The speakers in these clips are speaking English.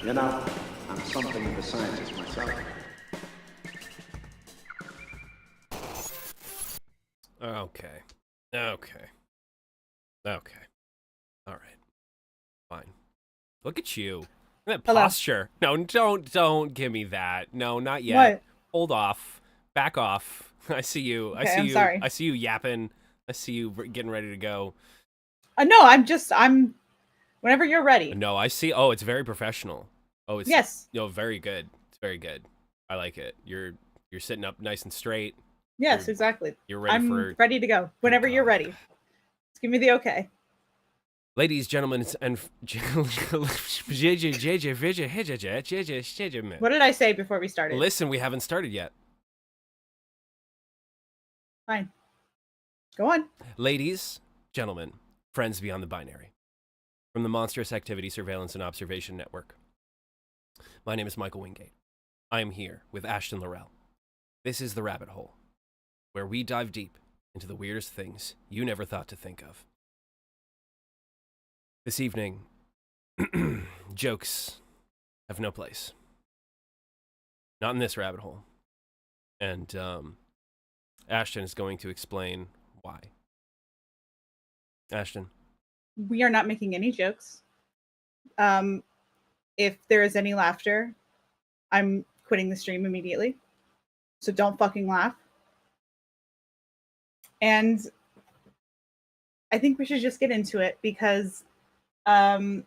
You know, I'm something of a scientist myself. Okay. All right. Fine. Look at you. That Hello. posture. No, don't give me that. No, not yet. What? Hold off. Back off. I see you. I Okay, see I'm you. sorry. I see you yapping. I see you getting ready to go. No, I'm. Whenever you're ready. No, I see. Oh, it's very professional. Oh, it's Yes. No, very good. It's very good. I like it. You're sitting up nice and straight. Yes, exactly. You're ready I'm ready to go. Whenever you're ready. Just give me the okay. Ladies, gentlemen, and What did I say before we started? listen, we haven't started yet. Fine. Go on. Ladies, gentlemen, friends beyond the binary, from the Monstrous Activity Surveillance and Observation Network. My name is Michael Wingate. I am here with Ashton Laurel. This is The Rabbit Hole, where we dive deep into the weirdest things you never thought to think of. This evening, jokes have no place. Not in this rabbit hole. And Ashton is going to explain why. Ashton. We are not making any jokes. If there is any laughter, I'm quitting the stream immediately. So don't fucking laugh. And I think we should just get into it because as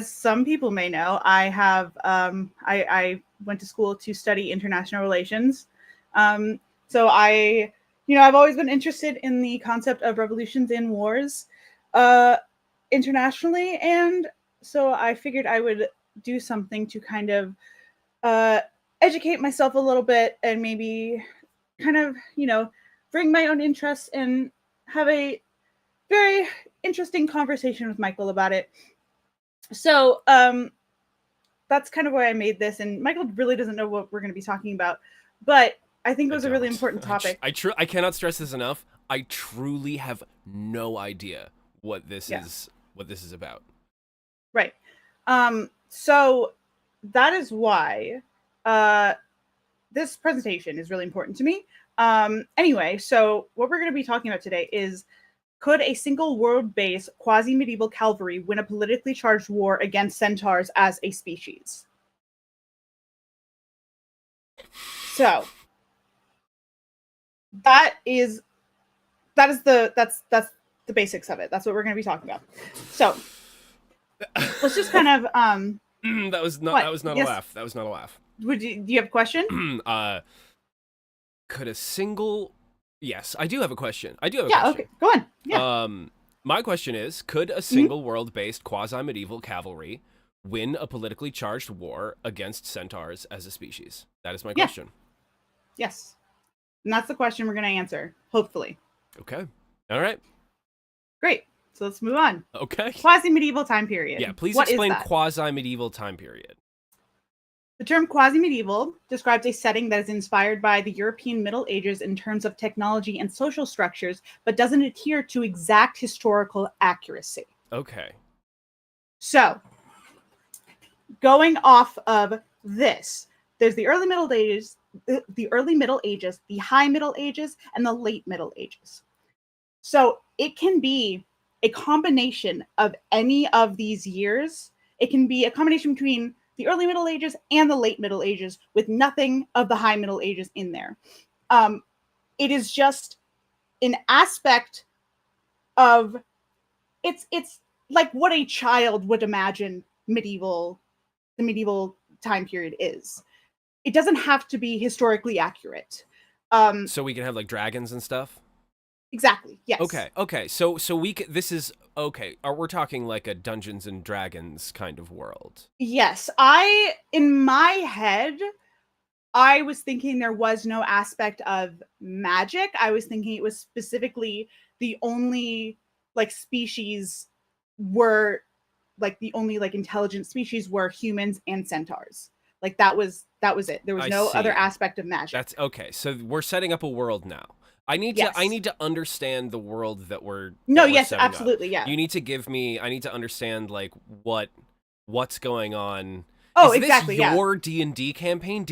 some people may know, I have I went to school to study international relations. So I've always been interested in the concept of revolutions and wars internationally, and so I figured I would do something to kind of educate myself a little bit and maybe kind of, bring my own interests and have a very interesting conversation with Michael about it. So that's kind of why I made this, and Michael really doesn't know what we're going to be talking about, but I think it was a really important topic. I cannot stress this enough. I truly have no idea what this is about. Right. So that is why this presentation is really important to me. Anyway, so what we're going to be talking about today is, could a single world-based quasi-medieval cavalry win a politically charged war against centaurs as a species? So that's the basics of it. That's what we're going to be talking about. So let's just kind of that was not a laugh. That was not a laugh. Do you have a question? Could a single Yes, I do have a question. Yeah, okay. Go on. Yeah. My question is, could a single world-based quasi-medieval cavalry win a politically charged war against centaurs as a species? That is my question. Yes. And that's the question we're going to answer, hopefully. Okay. All right. Great. So let's move on. Okay. Quasi-medieval time period. Yeah, please explain quasi-medieval time period. The term quasi-medieval describes a setting that is inspired by the European Middle Ages in terms of technology and social structures, but doesn't adhere to exact historical accuracy. Okay. So, going off of this, there's the early Middle Ages, the High Middle Ages, and the Late Middle Ages. So it can be a combination of any of these years. It can be a combination between the early Middle Ages and the Late Middle Ages with nothing of the High Middle Ages in there. It is just an aspect of it's like what a child would imagine the medieval time period is. It doesn't have to be historically accurate. So we can have like dragons and stuff. Exactly. Yes. Okay. So this is okay. We're talking like a Dungeons and Dragons kind of world. Yes. In my head, I was thinking there was no aspect of magic. I was thinking it was specifically the only like species were like the only like intelligent species were humans and centaurs. Like that was it. There was I no other see. aspect of magic. That's okay. So we're setting up a world now. I need Yes. to understand the world that we're No, that we're yes, setting up. absolutely, yeah. You need to give me. I need to understand like what's going on. Oh, is exactly, this yeah. your D&D campaign?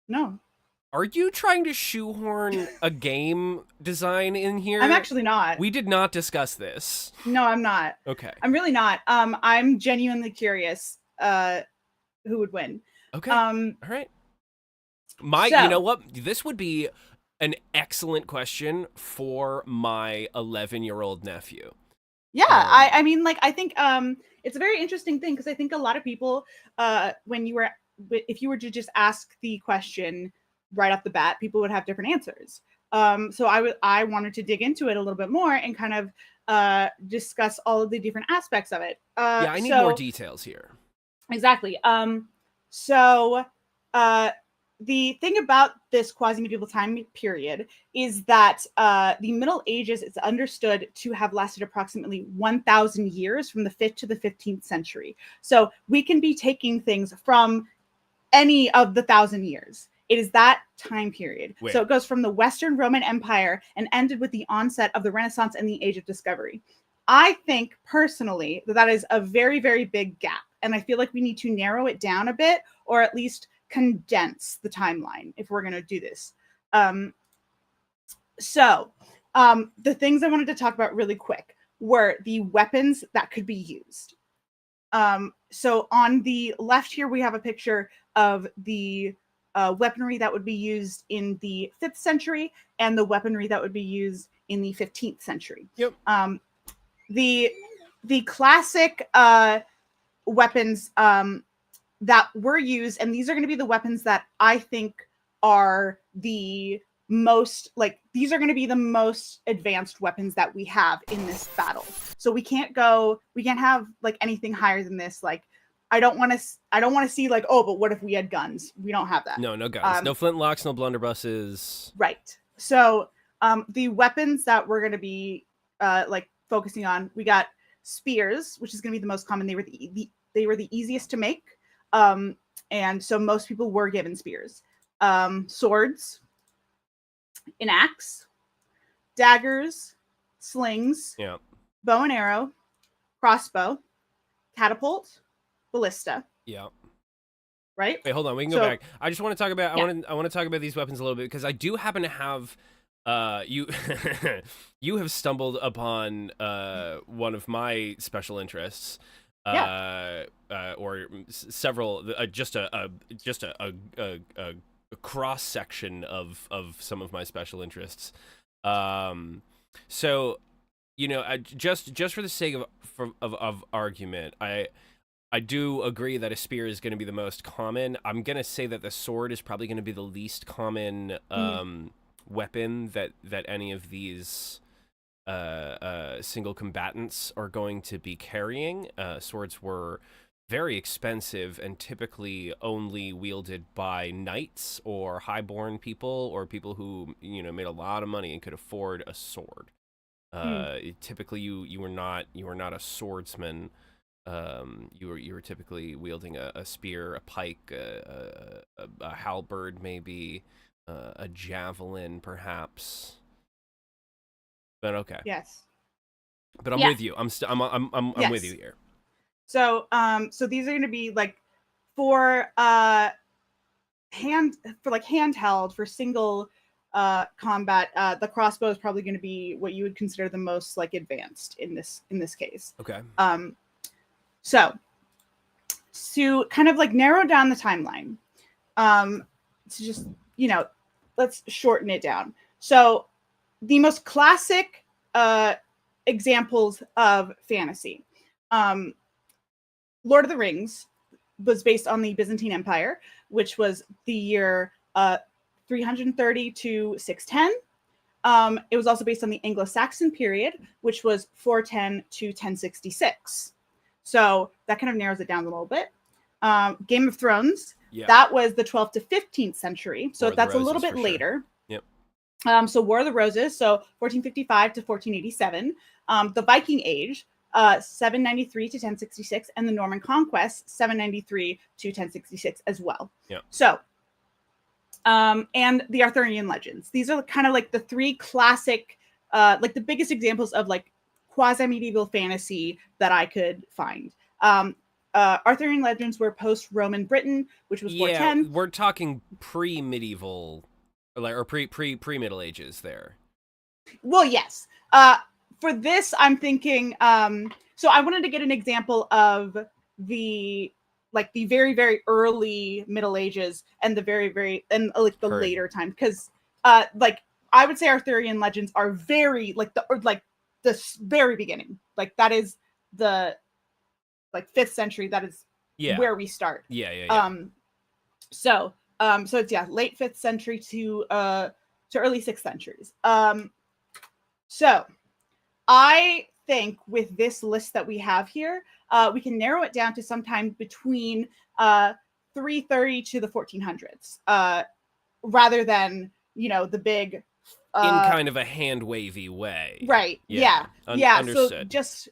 No. Are you trying to shoehorn a game design in here? I'm actually not. We did not discuss this. No, I'm not. Okay. I'm really not. I'm genuinely curious who would win. Okay. All right. So, you know what? This would be an excellent question for my 11-year-old nephew. Yeah, I mean, like, I think it's a very interesting thing because I think a lot of people, if you were to just ask the question right off the bat, people would have different answers. So I wanted to dig into it a little bit more and kind of discuss all of the different aspects of it. I need more details here. Exactly. So the thing about this quasi-medieval time period is that the Middle Ages is understood to have lasted approximately 1,000 years from the 5th to the 15th century. So we can be taking things from any of the 1,000 years. It is that time period. Wait. So it goes from the Western Roman Empire and ended with the onset of the Renaissance and the Age of Discovery. I think personally that is a very, very big gap. And I feel like we need to narrow it down a bit, or at least condense the timeline if we're going to do this. So the things I wanted to talk about really quick were the weapons that could be used. So on the left here, we have a picture of the weaponry that would be used in the 5th century and the weaponry that would be used in the 15th century. Yep. The classic weapons that were used, and these are going to be the weapons that I think are the most, like, these are going to be the most advanced weapons that we have in this battle. So we can't have like anything higher than this. Like, I don't want to see like, oh, but what if we had guns? We don't have that. No guns. No flintlocks, no blunderbusses. Right. So the weapons that we're going to be like focusing on, we got spears, which is going to be the most common. They were the easiest to make. And so most people were given spears. Swords, an axe, daggers, slings, bow and arrow, crossbow, catapult, ballista. Yeah. Right? Wait, hold on. We can go back. I just want to talk about I want to talk about these weapons a little bit because I do happen to have you you have stumbled upon one of my special interests. Or several, just a cross section of some of my special interests. So, you know, just for the sake of argument, I do agree that a spear is going to be the most common. I'm going to say that the sword is probably going to be the least common weapon that any of these single combatants are going to be carrying. Swords were very expensive and typically only wielded by knights or highborn people or people who, you know, made a lot of money and could afford a sword. Typically you were not a swordsman. You were typically wielding a spear, a pike, a halberd, maybe a javelin, perhaps. But okay. Yes. But I'm with you. I'm with you here. So so these are going to be like for handheld, for single combat. The crossbow is probably going to be what you would consider the most like advanced in this case. Okay. So to kind of like narrow down the timeline, to just, you know, let's shorten it down. So the most classic examples of fantasy. Lord of the Rings was based on the Byzantine Empire, which was the year 330 to 610. It was also based on the Anglo-Saxon period, which was 410 to 1066. So that kind of narrows it down a little bit. Game of Thrones, that was the 12th to 15th century. So that's a little bit later. Yep. So War of the Roses, so 1455 to 1487. The Viking Age, 793 to 1066, and the Norman Conquest, 793 to 1066 as well. Yeah. So, and the Arthurian legends. These are kind of like the three classic, like the biggest examples of like quasi-medieval fantasy that I could find. Arthurian legends were post-Roman Britain, which was 410. Yeah, we're talking pre-medieval, or pre-Middle Ages there. Well, yes. For this, I'm thinking. So I wanted to get an example of the very, very early Middle Ages and the very and like the later time, because like I would say Arthurian legends are very like the very beginning. Like that is the 5th century. That is where we start. Yeah. So it's late 5th century to early 6th centuries. So I think with this list that we have here, we can narrow it down to sometime between 330 to the 1400s, rather than the big in kind of a hand wavy way. Right. Yeah. Understood. So just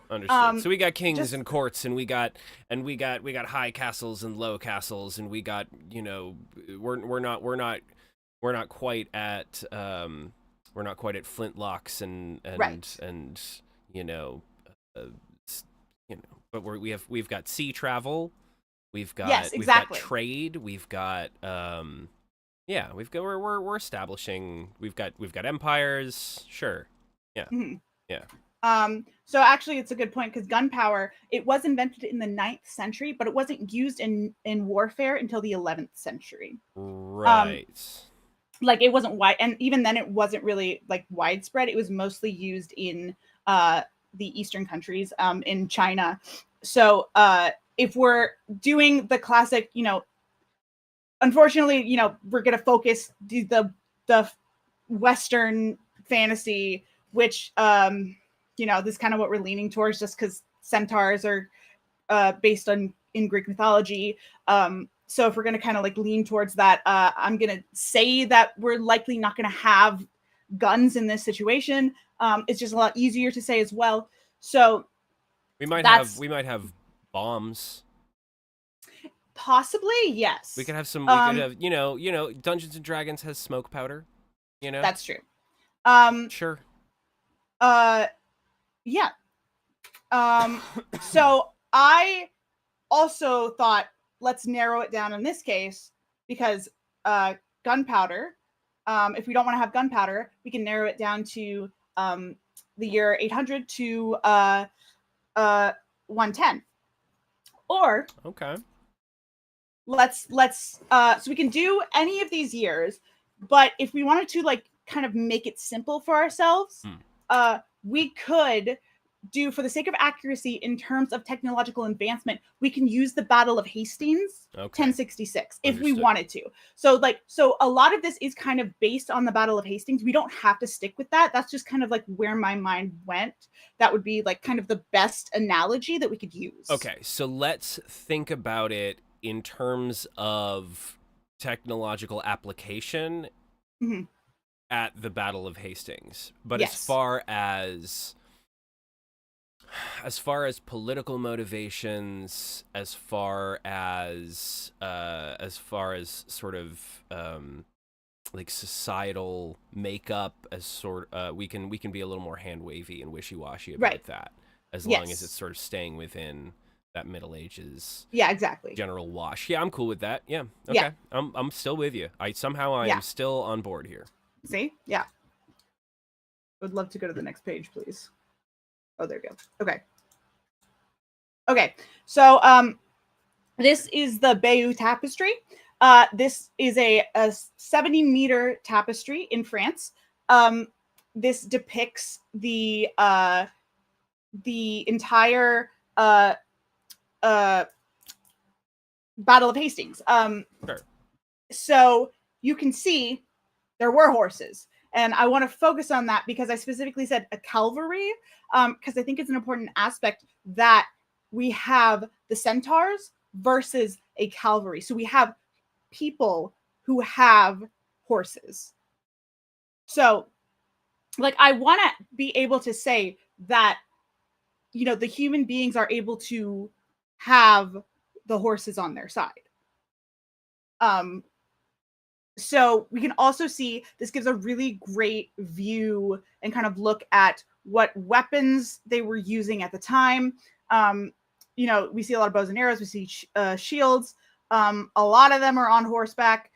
understood. So we got kings and courts, and we got high castles and low castles, and we got we're not quite at flintlocks and right. and but we've got sea travel, we've got we've got trade, we've got we're establishing, we've got empires, sure. Yeah. Mm-hmm. Yeah. So actually it's a good point, because gunpowder, it was invented in the 9th century, but it wasn't used in warfare until the 11th century. Right. Like it wasn't wide, and even then it wasn't really like widespread. It was mostly used in the Eastern countries, in China. So if we're doing the classic, unfortunately, we're going to focus the Western fantasy, which, this is kind of what we're leaning towards, just because centaurs are based in Greek mythology. So if we're going to kind of like lean towards that, I'm going to say that we're likely not going to have guns in this situation. It's just a lot easier to say as well. So we might have bombs. Possibly, yes. We could have some. We could have, Dungeons and Dragons has smoke powder. That's true. Sure. Yeah. So I also thought, let's narrow it down in this case, because gunpowder, if we don't want to have gunpowder, we can narrow it down to the year 800 to 110. Or okay, let's so we can do any of these years, but if we wanted to like kind of make it simple for ourselves, we could do, for the sake of accuracy in terms of technological advancement, we can use the Battle of Hastings, 1066, if we wanted to. So a lot of this is kind of based on the Battle of Hastings. We don't have to stick with that. That's just kind of like where my mind went. That would be like kind of the best analogy that we could use. Okay, so let's think about it in terms of technological application at the Battle of Hastings. But as far as political motivations, as far as sort of like societal makeup, we can be a little more hand wavy and wishy washy about that, as long as it's sort of staying within that Middle Ages. Yeah, exactly. General wash. Yeah, I'm cool with that. Yeah. Okay. Yeah. I'm still with you. I am still on board here. See? Yeah. Would love to go to the next page, please. Oh, there we go. Okay. So this is the Bayeux Tapestry. This is a 70-meter tapestry in France. This depicts the entire Battle of Hastings. Sure. So you can see there were horses. And I want to focus on that because I specifically said a cavalry, because I think it's an important aspect that we have the centaurs versus a cavalry. So we have people who have horses. So, like, I want to be able to say that, you know, the human beings are able to have the horses on their side. So we can also see this gives a really great view and kind of look at what weapons they were using at the time. You know, we see a lot of bows and arrows, we see shields. A lot of them are on horseback.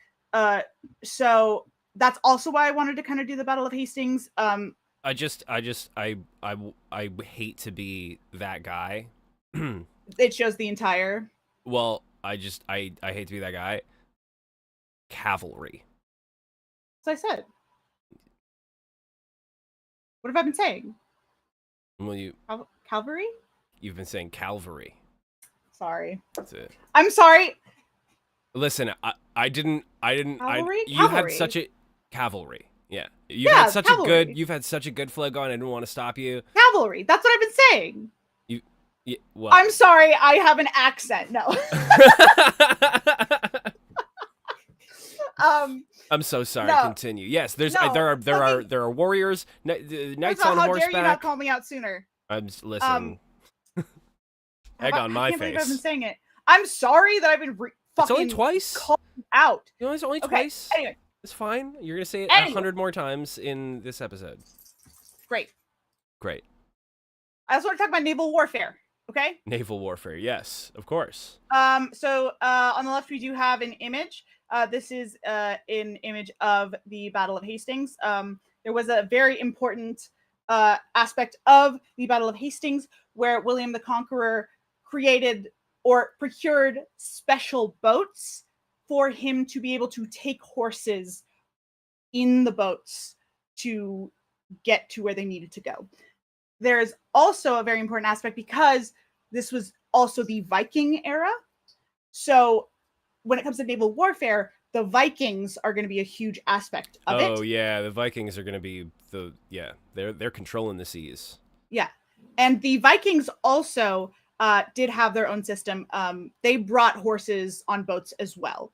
So that's also why I wanted to kind of do the Battle of Hastings. I hate to be that guy. It shows the entire. Well, I hate to be that guy. Cavalry. So I said. What have I been saying? Well, Cavalry? you've been saying Calvary. Sorry. That's it. I'm sorry. Listen, I didn't. Cavalry? You had Cavalry. such a cavalry. Yeah, you've had such cavalry. you've had such a good flow going. I didn't want to stop you. Cavalry. That's what I've been saying. Yeah, well, I'm sorry. I have an accent. No. I'm so sorry. No. Continue. Yes, there No, are warriors, knights First of all, on how horseback. dare you not call me out sooner? I'm just listening. Egg on my I can't believe I've been face. saying it. I'm sorry that I've been It's fucking only twice. called out. You know, it's only Okay. twice. Anyway, It's fine. You're gonna say it Anyway. 100 more times in this episode. great. Great. I also want to talk about naval warfare. Okay. Naval warfare. Yes, of course. So on the left we do have an image. This is an image of the Battle of Hastings. There was a very important aspect of the Battle of Hastings where William the Conqueror created or procured special boats for him to be able to take horses in the boats to get to where they needed to go. There's also a very important aspect because this was also the Viking era. So when it comes to naval warfare, the Vikings are going to be a huge aspect of it. Oh yeah, the Vikings are gonna be they're controlling the seas. Yeah. And the Vikings also did have their own system. They brought horses on boats as well.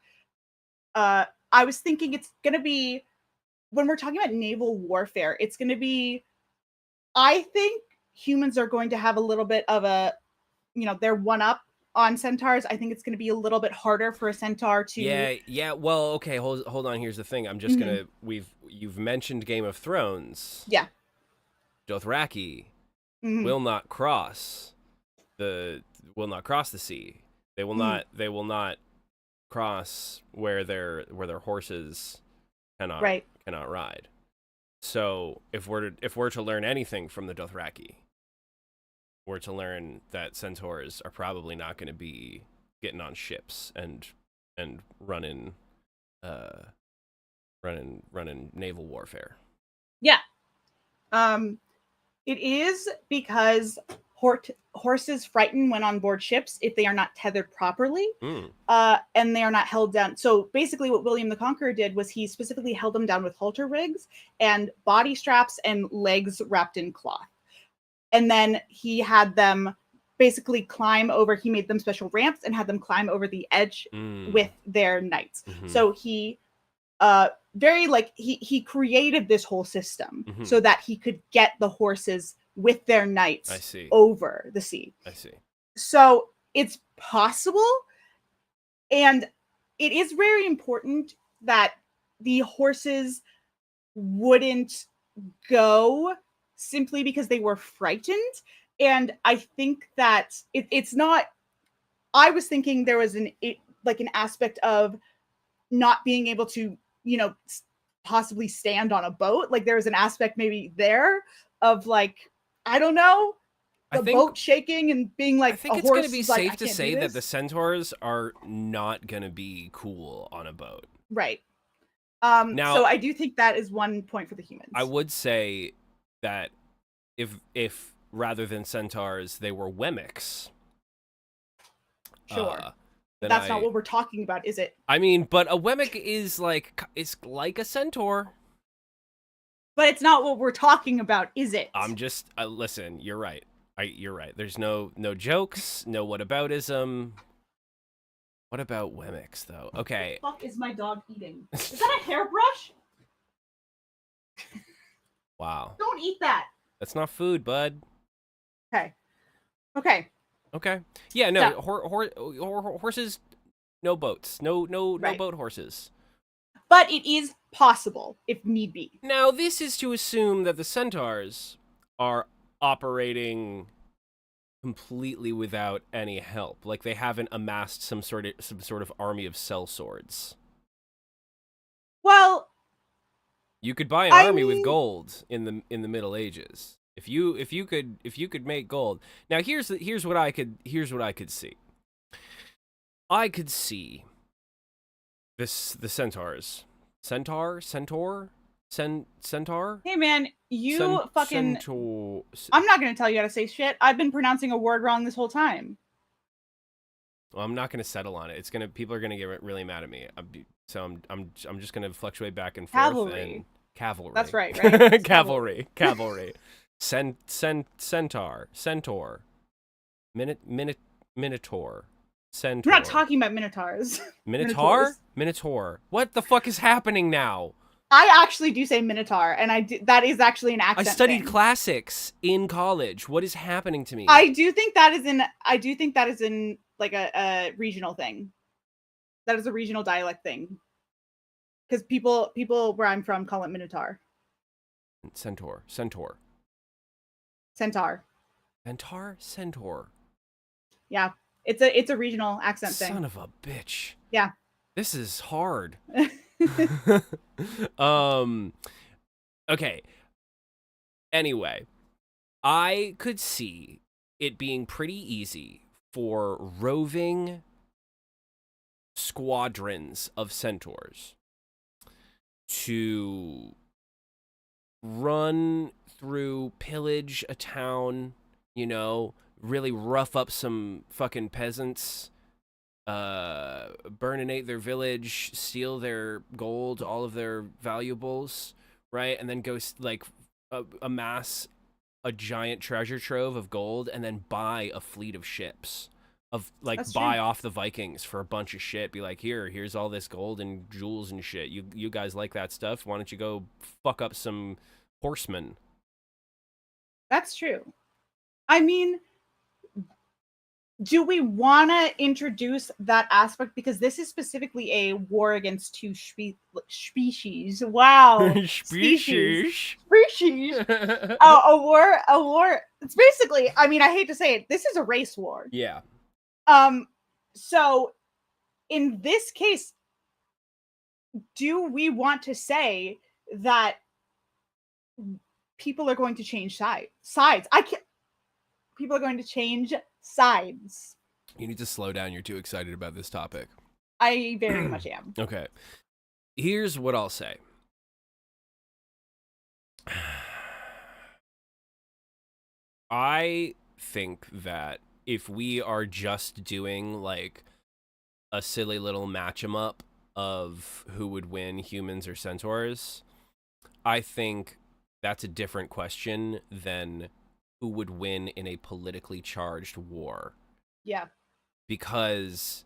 I was thinking it's going to be, when we're talking about naval warfare, it's going to be, I think humans are going to have a little bit of a, you know, they're one up on centaurs. I think it's going to be a little bit harder for a centaur to. Yeah. Well, okay. Hold on. Here's the thing. I'm just gonna. You've mentioned Game of Thrones. Yeah. Dothraki Mhm. will not cross the sea. They will not. They will not cross where their horses cannot ride. So if we're to learn anything from the Dothraki, we're to learn that centaurs are probably not going to be getting on ships and running naval warfare. Yeah. It is because horses frighten when on board ships if they are not tethered properly, and they are not held down. So basically what William the Conqueror did was he specifically held them down with halter rigs and body straps and legs wrapped in cloth. And then he had them basically climb over. He made them special ramps and had them climb over the edge with their knights. So he he created this whole system so that he could get the horses with their knights over the sea. I see. So it's possible, and it is very important that the horses wouldn't go simply because they were frightened. And I think that it's not, I was thinking there was an aspect of not being able to, you know, possibly stand on a boat. Like there was an aspect maybe there of like, I don't know, the boat shaking and being like, I think it's going to be safe to say that the centaurs are not going to be cool on a boat. Right. Now, so I do think that is one point for the humans. I would say that if rather than centaurs, they were Wemmicks. Sure. then That's not what we're talking about, is it? I mean, but a Wemmick is like a centaur. But it's not what we're talking about, is it? I'm just listen. You're right. You're right. There's no jokes, no whataboutism. What about Wemmicks though? Okay. What the fuck is my dog eating? Is that a hairbrush? Wow. Don't eat that. That's not food, bud. Okay. Okay. Okay. Yeah. No. So- Horses. No boats. No Right. boat horses. But it is possible if need be. Now, this is to assume that the centaurs are operating completely without any help. Like they haven't amassed some sort of army of sellswords. Well, You could buy an I army with mean- gold in the Middle Ages. If you could make gold. Now here's what I could see. I could see the centaurs. Centaur? hey man, you fucking. Centaur. I'm not gonna tell you how to say shit. I've been pronouncing a word wrong this whole time. Well, I'm not going to settle on it. People are going to get really mad at me. I'm just going to fluctuate back and forth. Cavalry. And cavalry. That's right, right? It's Cavalry. Centaur. Minotaur. Centaur. We're not talking about minotaurs. Minotaur? Minotaur. What the fuck is happening now? I actually do say minotaur, and that is actually an I accent. studied thing. classics in college. What is happening to me? I do think that is in like a regional thing. That is a regional dialect thing. Because people where I'm from call it minotaur. Centaur. Centaur. Centaur. Yeah. It's a regional accent thing. Son of a bitch. Yeah. This is hard. Okay. Anyway, I could see it being pretty easy for roving squadrons of centaurs to run through, pillage a town, really rough up some fucking peasants, burninate their village, steal their gold, all of their valuables, right? And then go amass a giant treasure trove of gold and then buy a fleet of ships. That's Buy true. off the Vikings for a bunch of shit. Be like, here's all this gold and jewels and shit. You guys like that stuff? Why don't you go fuck up some horsemen? That's true. I mean, do we want to introduce that aspect? Because this is specifically a war against two species. Wow. Species. A war. It's basically, I mean, I hate to say it, this is a race war. Yeah. So in this case, do we want to say that people are going to change sides? People are going to change sides. You need to slow down. You're too excited about this topic. I very much am. Okay. Here's what I'll say. I think that if we are just doing like a silly little match 'em up of who would win, humans or centaurs, I think that's a different question than who would win in a politically charged war. Yeah. Because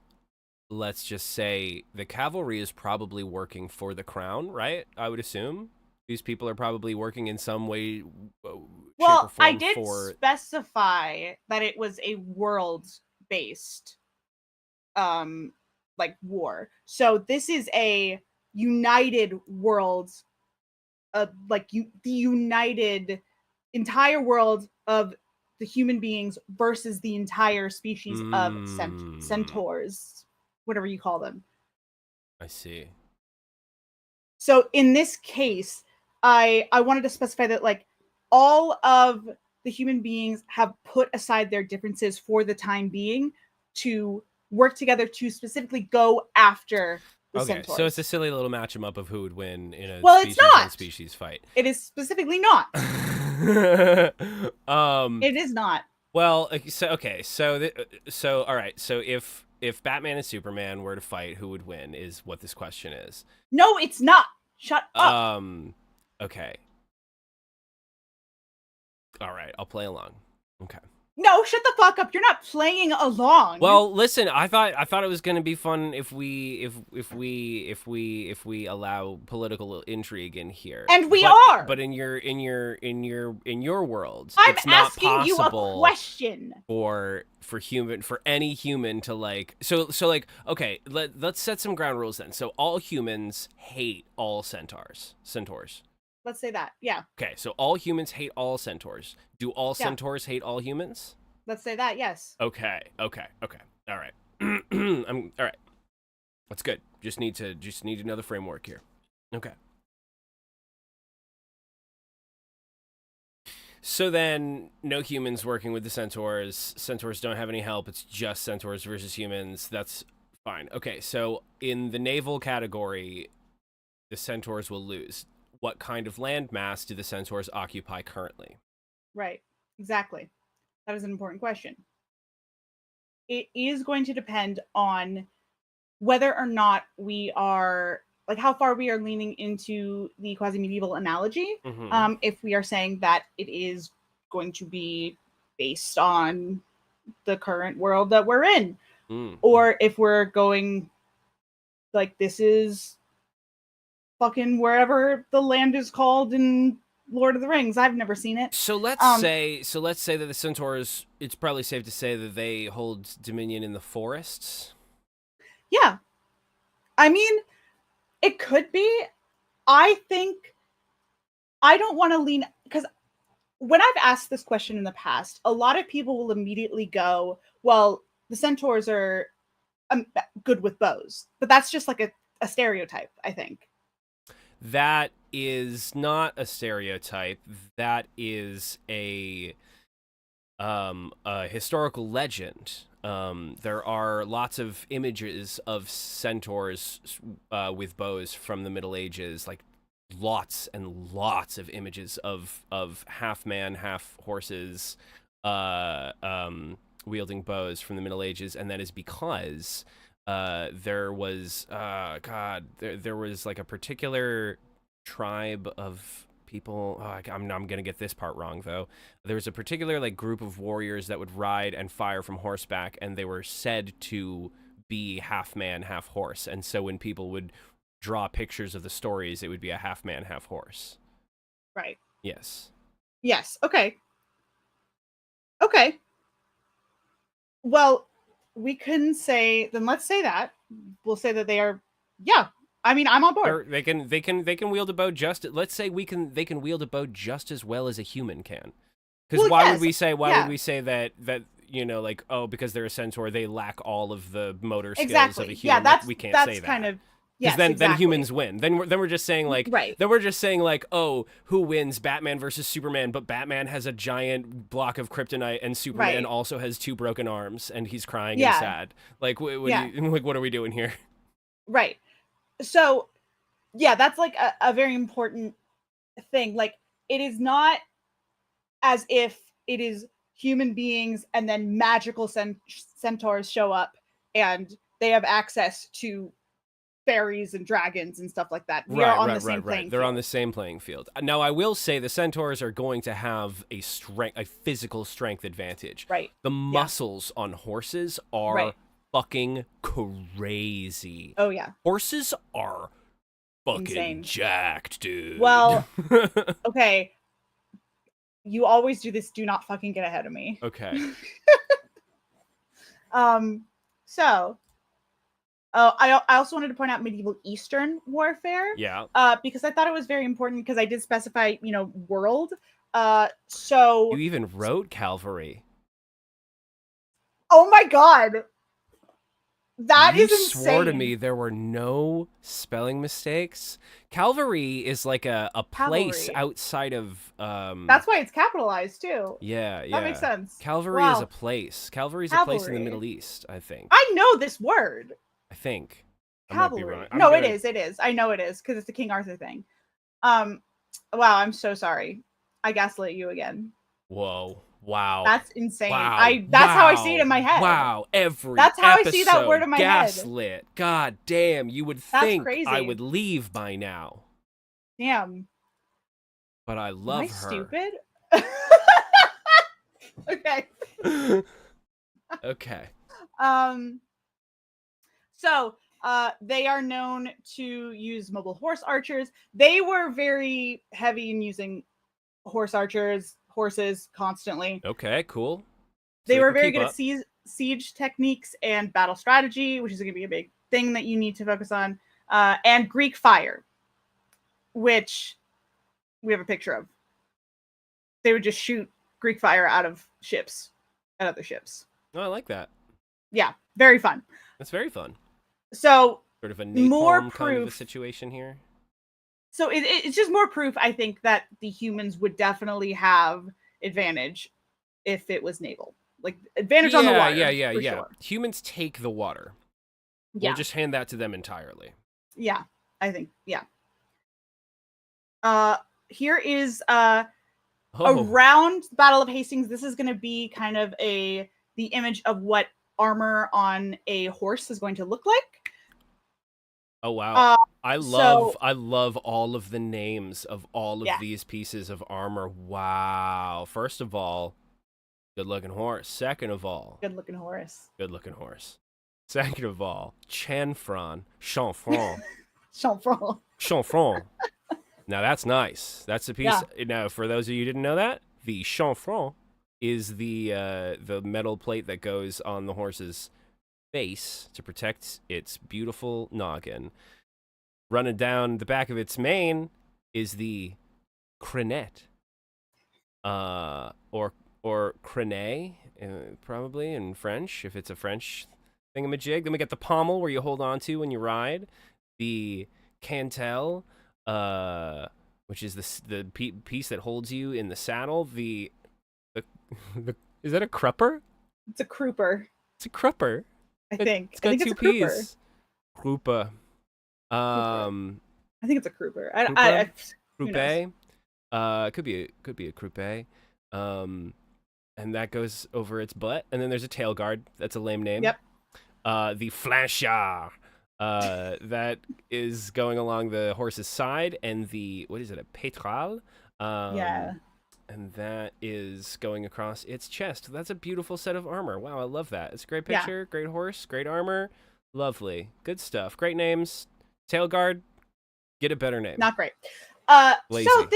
let's just say the cavalry is probably working for the crown, right? I would assume these people are probably working in some way. Well, I did specify that it was a world-based, war. So this is a united world, the united entire world of the human beings versus the entire species of centaurs, whatever you call them. I see. So in this case, I wanted to specify that all of the human beings have put aside their differences for the time being to work together to specifically go after the centaurs. So it's a silly little match 'em up of who would win in a it's not. species fight. It is specifically not. It is not. Well, so all right. So if if Batman and Superman were to fight, who would win? Is what this question is. No, it's not. Shut up. Okay. All right, I'll play along. Okay. No, shut the fuck up. You're not playing along. Well, listen, I thought it was going to be fun if we allow political intrigue in here. And we but, are. But in your world, I'm it's not asking you a possible question. for any human to like so like okay, let's set some ground rules then. So all humans hate all centaurs. Let's say that. Yeah. Okay, so all humans hate all centaurs. Do all Yeah. centaurs hate all humans? Let's say that. Yes. Okay. All right. All right. That's good. Just need to know the framework here. Okay. So then, no humans working with the centaurs. Centaurs don't have any help. It's just centaurs versus humans. That's fine. Okay, so in the naval category, the centaurs will lose. What kind of land mass do the centaurs occupy currently? Right. Exactly. That is an important question. It is going to depend on whether or not we are, like, how far we are leaning into the quasi-medieval analogy. Mhm. If we are saying that it is going to be based on the current world that we're in, or if we're going, like, this is fucking wherever the land is called in Lord of the Rings. I've never seen it. So let's say that the centaurs, it's probably safe to say that they hold dominion in the forests. Yeah. I mean, it could be. I think I don't want to lean, because when I've asked this question in the past, a lot of people will immediately go, well, the centaurs are good with bows. But that's just like a stereotype, I think. That is not a stereotype. That is a historical legend. There are lots of images of centaurs with bows from the Middle Ages, like lots and lots of images of half man, half horses wielding bows from the Middle Ages, and that is because there was there was like a particular tribe of people. I'm gonna get this part wrong though. There was a particular like group of warriors that would ride and fire from horseback, and they were said to be half man, half horse. And so when people would draw pictures of the stories, it would be a half man, half horse. Right. Yes. Yes. Okay. Well, we can say, then let's say that. We'll say that they are, yeah. I mean, I'm on board. They can wield a bow just. Let's say they can wield a bow just as well as a human can. Because Well, why yes, would we say yeah. that you know, like, oh, because they're a centaur they lack all of the motor skills Exactly. of a human? Yeah, we can't that's say that. kind of, Because yes, then humans win. Then we're just saying like Right. Then we're just saying like, oh, who wins, Batman versus Superman? But Batman has a giant block of kryptonite, and Superman Right. also has 2 broken arms, and he's crying Yeah. and sad. Like, what Yeah. what are we doing here? Right. So, yeah, that's like a very important thing. Like, it is not as if it is human beings and then magical centaurs show up and they have access to fairies and dragons and stuff like that. We are on the same playing They're on field. the same playing field. Now, I will say the centaurs are going to have a physical strength advantage. Right. The muscles on horses are Right. fucking crazy. Oh, yeah. Horses are fucking Insane. jacked, dude. Well, okay. You always do this. Do not fucking get ahead of me. okay. So, I also wanted to point out medieval Eastern warfare. Yeah. Because I thought it was very important because I did specify, world. So. You even wrote cavalry. Oh my god. That is You insane. swore to me there were no spelling mistakes. Calvary is like a place Cavalry. outside of That's why it's capitalized too. yeah. That makes sense. Calvary is Wow. a place. Calvary is a place in the Cavalry. Middle East, I think. I know this word. I think. I might be Cavalry. wrong. I'm No, gonna- it is. It is. I know it is because it's the King Arthur thing. Wow, I'm so sorry. I gaslit you again. Whoa. Wow. That's insane. Wow. That's how I see it in my head. Wow. Every That's how I episode, see that word in my head. gaslit. God damn. You would That's think crazy. I would leave by now. Damn. But I love Am I her. stupid? Okay. Okay. So they are known to use mobile horse archers. They were very heavy in using horses constantly. Okay, cool. They So were can very keep good up. at siege techniques and battle strategy, which is going to be a big thing that you need to focus on. And Greek fire, which we have a picture of. They would just shoot Greek fire out of ships, at other ships. Oh, I like that. Yeah, very fun. That's very fun. So Sort of a more napalm kind of a proof. situation here. So it's just more proof, I think, that the humans would definitely have advantage if it was naval. Like, advantage on the water. Yeah. Sure. Humans take the water. Yeah. We'll just hand that to them entirely. Yeah, I think, yeah. Here is around the Battle of Hastings. This is going to be kind of the image of what armor on a horse is going to look like. Oh wow. I love so- all of the names of all of these pieces of armor. Wow. First of all, good looking horse. Second of all, Good looking horse. Second of all, chanfron. Chanfron. Now that's nice. That's a piece. Yeah. Now, for those of you who didn't know that, the chanfron is the metal plate that goes on the horse's face to protect its beautiful noggin. Running down the back of its mane is the crenette, or crenée, probably in French, if it's a French thingamajig. Then we get the pommel, where you hold on to when you ride. The cantel, which is the piece that holds you in the saddle. The is that a crupper? It's a crupper. It's a crupper. I think. It's got I think two it's a crupper. P's. Krupa. I think it's a crupper. Croupe. Could be a croupe. And that goes over its butt. And then there's a tail guard. That's a lame name. Yep. The flanchard. That is going along the horse's side, and what is it, a pétrale? Yeah. And that is going across its chest. That's a beautiful set of armor. Wow, I love that. It's a great picture, great horse, great armor. Lovely. Good stuff. Great names. Tail guard, get a better name. Not great. Lazy. So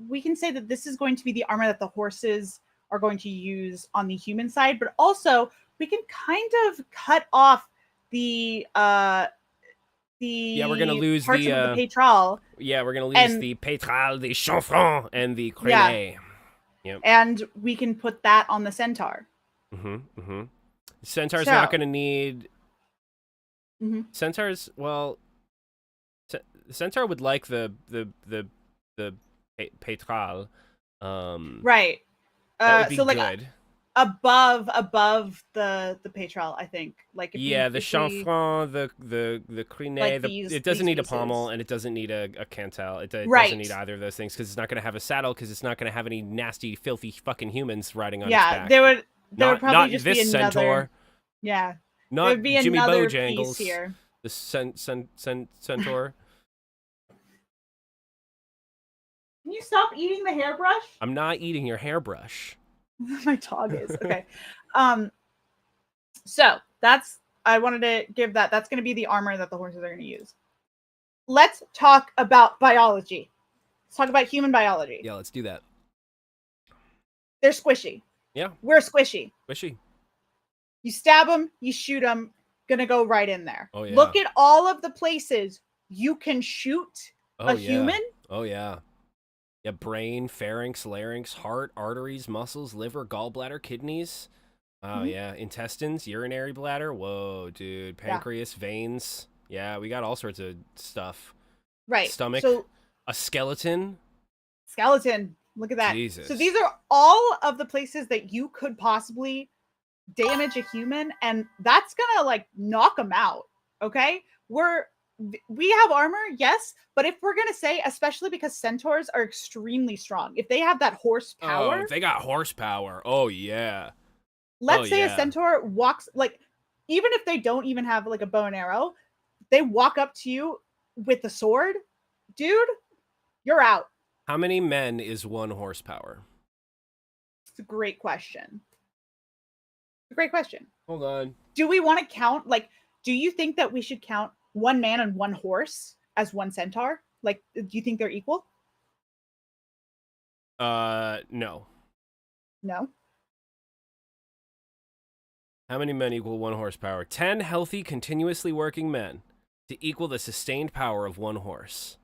we can say that this is going to be the armor that the horses are going to use on the human side, but also we can kind of cut off the we're gonna lose parts the of the pétrale. Yeah, we're gonna lose the pétrale, the chanfron, and the crenée. Yeah. Yep. And we can put that on the centaur. Centaur's not gonna need. Centaurs, well, centaur would like the pétrale. Right. That would be so like good. above the pétrale, I think. Like the chanfron, the crenée, like it doesn't need a pieces. pommel, and it doesn't need a cantel. It doesn't need either of those things, because it's not going to have a saddle, because it's not going to have any nasty, filthy fucking humans riding on its back. There would probably not just this be another centaur. Yeah. Not there would be Jimmy another Bojangles piece here. The centaur. Can you stop eating the hairbrush? I'm not eating your hairbrush. My dog is. Okay. So I wanted to give that. That's going to be the armor that the horses are going to use. Let's talk about biology. Let's talk about human biology. Yeah, let's do that. They're squishy. Yeah. We're squishy. Squishy. You stab them, you shoot them, gonna go right in there. Oh, yeah. Look at all of the places you can shoot a human. Oh, yeah. Yeah, brain, pharynx, larynx, heart, arteries, muscles, liver, gallbladder, kidneys. Oh, yeah. Intestines, urinary bladder. Whoa, dude. Pancreas, veins. Yeah, we got all sorts of stuff. Right. Stomach. So, a skeleton. Look at that. Jesus. So these are all of the places that you could possibly damage a human, and that's gonna like knock them out. Okay, we're we have armor, yes, but if we're gonna say, especially because centaurs are extremely strong, if they have that horsepower, Oh, they got horsepower. Oh yeah. let's say a yeah. centaur walks like, even if they don't even have like a bow and arrow, they walk up to you with the sword, dude, you're out. How many men is 1 horsepower? It's a great question. It's a great question. Hold on. Do we want to count, like, do you think that we should count 1 man and 1 horse as 1 centaur? Like, do you think they're equal? No. No. How many men equal 1 horsepower? 10 healthy, continuously working men to equal the sustained power of 1 horse.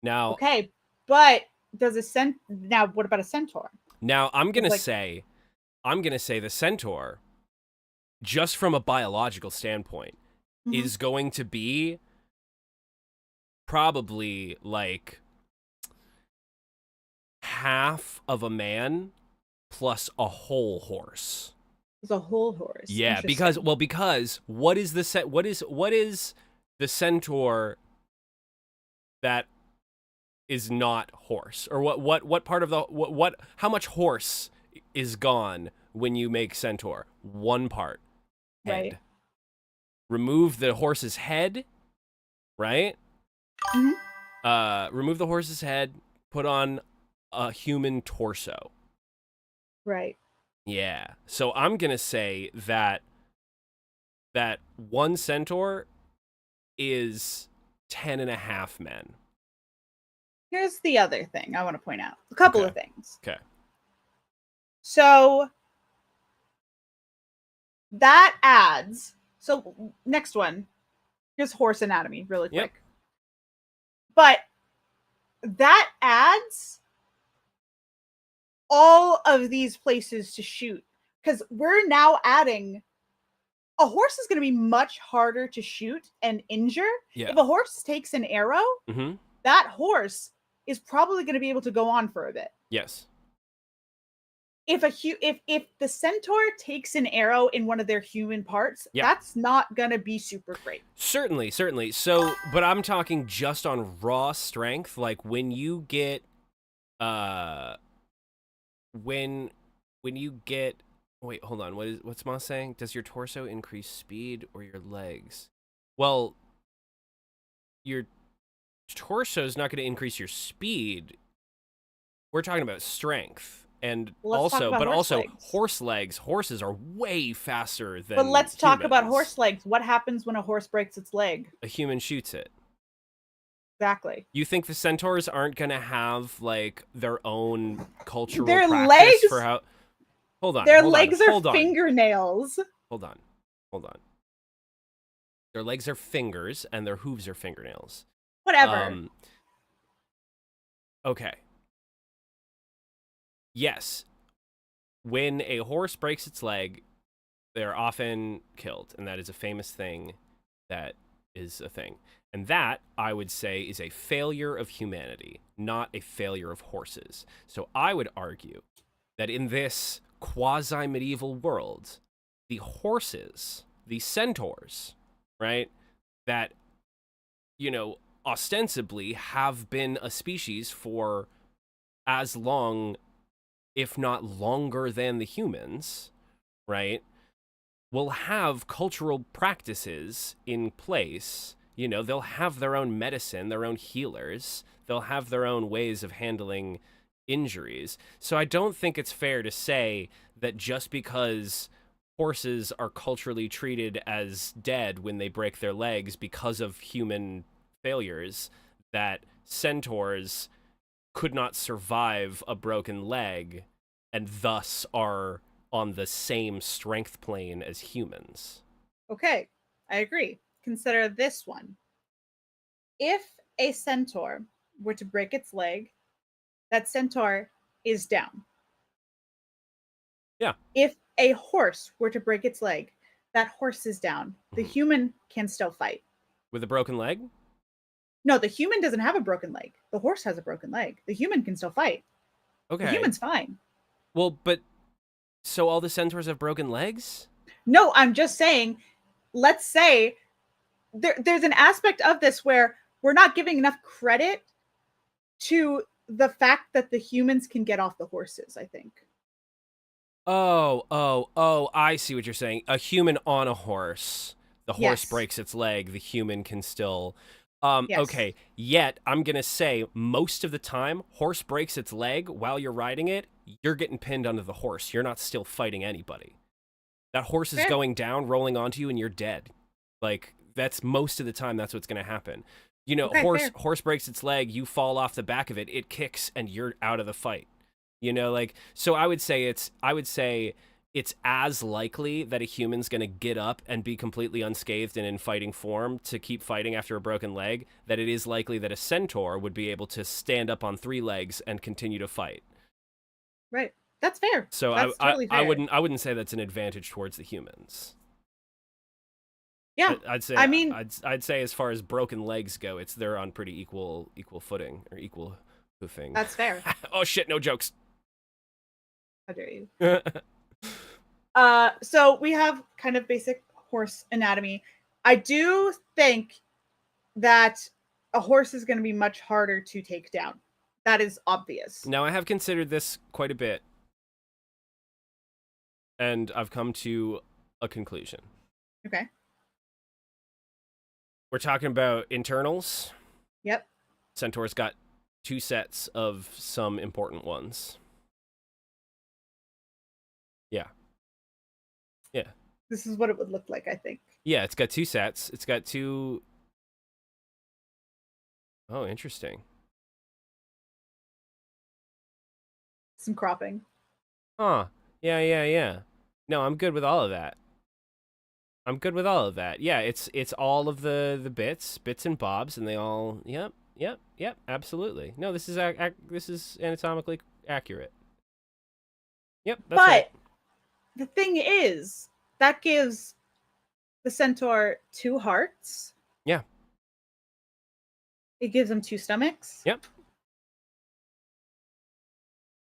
Now, Okay, but does a now what about a centaur? now I'm gonna like- say the centaur, just from a biological standpoint, Mhm. is going to be probably like half of a man plus a whole horse. It's a whole horse. Yeah, because what is the centaur that is not horse? Or what part of the what how much horse is gone when you make centaur? 1 part. Head. Right. Remove the horse's head, right? Mhm. Remove the horse's head, put on a human torso. Right. Yeah. So I'm going to say that 1 centaur is 10 and a half men. Here's the other thing I want to point out. A couple of things. Okay. So that adds. So next one. Here's horse anatomy really quick. Yep. But that adds all of these places to shoot, because we're now adding a horse is going to be much harder to shoot and injure. Yeah. If a horse takes an arrow, Mm-hmm. that horse is probably going to be able to go on for a bit. Yes. If the centaur takes an arrow in one of their human parts, Yep. that's not going to be super great. Certainly. So, but I'm talking just on raw strength. Like when you get, when you get, wait, hold on. What's Moss saying? Does your torso increase speed or your legs? Well, your torso is not going to increase your speed. We're talking about strength. And Well, let's talk also, about but horse also legs. horse legs. Horses are way faster than. But let's talk about humans. horse legs. What happens when a horse breaks its leg? A human shoots it. Exactly. You think the centaurs aren't gonna have like their own cultural Their practice legs- for how? Hold on. Their hold on, legs are hold on, fingernails. Hold on. Hold on. Their legs are fingers and their hooves are fingernails. Whatever. Okay. Yes. When a horse breaks its leg, they're often killed, and that is a famous thing that is a thing. And that, I would say, is a failure of humanity, not a failure of horses. So I would argue that in this quasi-medieval world, the horses, the centaurs, right, that, you know, ostensibly have been a species for as long, if not longer than the humans, right, will have cultural practices in place. You know, they'll have their own medicine, their own healers. They'll have their own ways of handling injuries. So I don't think it's fair to say that just because horses are culturally treated as dead when they break their legs because of human failures, that centaurs could not survive a broken leg and thus are on the same strength plane as humans. Okay, I agree. Consider this one. If a centaur were to break its leg, that centaur is down. Yeah. If a horse were to break its leg, that horse is down. The Mhm. human can still fight. With a broken leg? No, the human doesn't have a broken leg. The horse has a broken leg. The human can still fight. Okay. The human's fine. Well, but so all the centaurs have broken legs? No, I'm just saying, let's say there's an aspect of this where we're not giving enough credit to the fact that the humans can get off the horses, I think. Oh, I see what you're saying. A human on a horse. The horse Yes. breaks its leg, the human can still Yes. okay, yet I'm going to say most of the time horse breaks its leg while you're riding it, you're getting pinned under the horse. You're not still fighting anybody. That horse is Fair. going down, rolling onto you, and you're dead. Like, that's most of the time that's what's going to happen. You know, Okay, fair. horse breaks its leg, you fall off the back of it, it kicks, and you're out of the fight. You know, like, so I would say it's as likely that a human's going to get up and be completely unscathed and in fighting form to keep fighting after a broken leg that it is likely that a centaur would be able to stand up on 3 legs and continue to fight. Right. That's fair. So That's totally fair. I wouldn't say that's an advantage towards the humans. Yeah. I'd say, I mean, I'd say as far as broken legs go, they're on pretty equal footing or equal hoofing. that's fair. Oh shit, no jokes. How dare you? So we have kind of basic horse anatomy. I do think that a horse is going to be much harder to take down. That is obvious. Now, I have considered this quite a bit, and I've come to a conclusion. Okay. We're talking about internals. Yep. Centaur's got 2 sets of some important ones. Yeah. Yeah. This is what it would look like, I think. Yeah, it's got 2 sets. It's got 2... Oh, interesting. Some cropping. Huh. Yeah. No, I'm good with all of that. Yeah, it's all of the bits and bobs, and they all... Yep, absolutely. No, this is this is anatomically accurate. Yep, that's But right. the thing is, that gives the centaur 2 hearts. Yeah. It gives them 2 stomachs. Yep.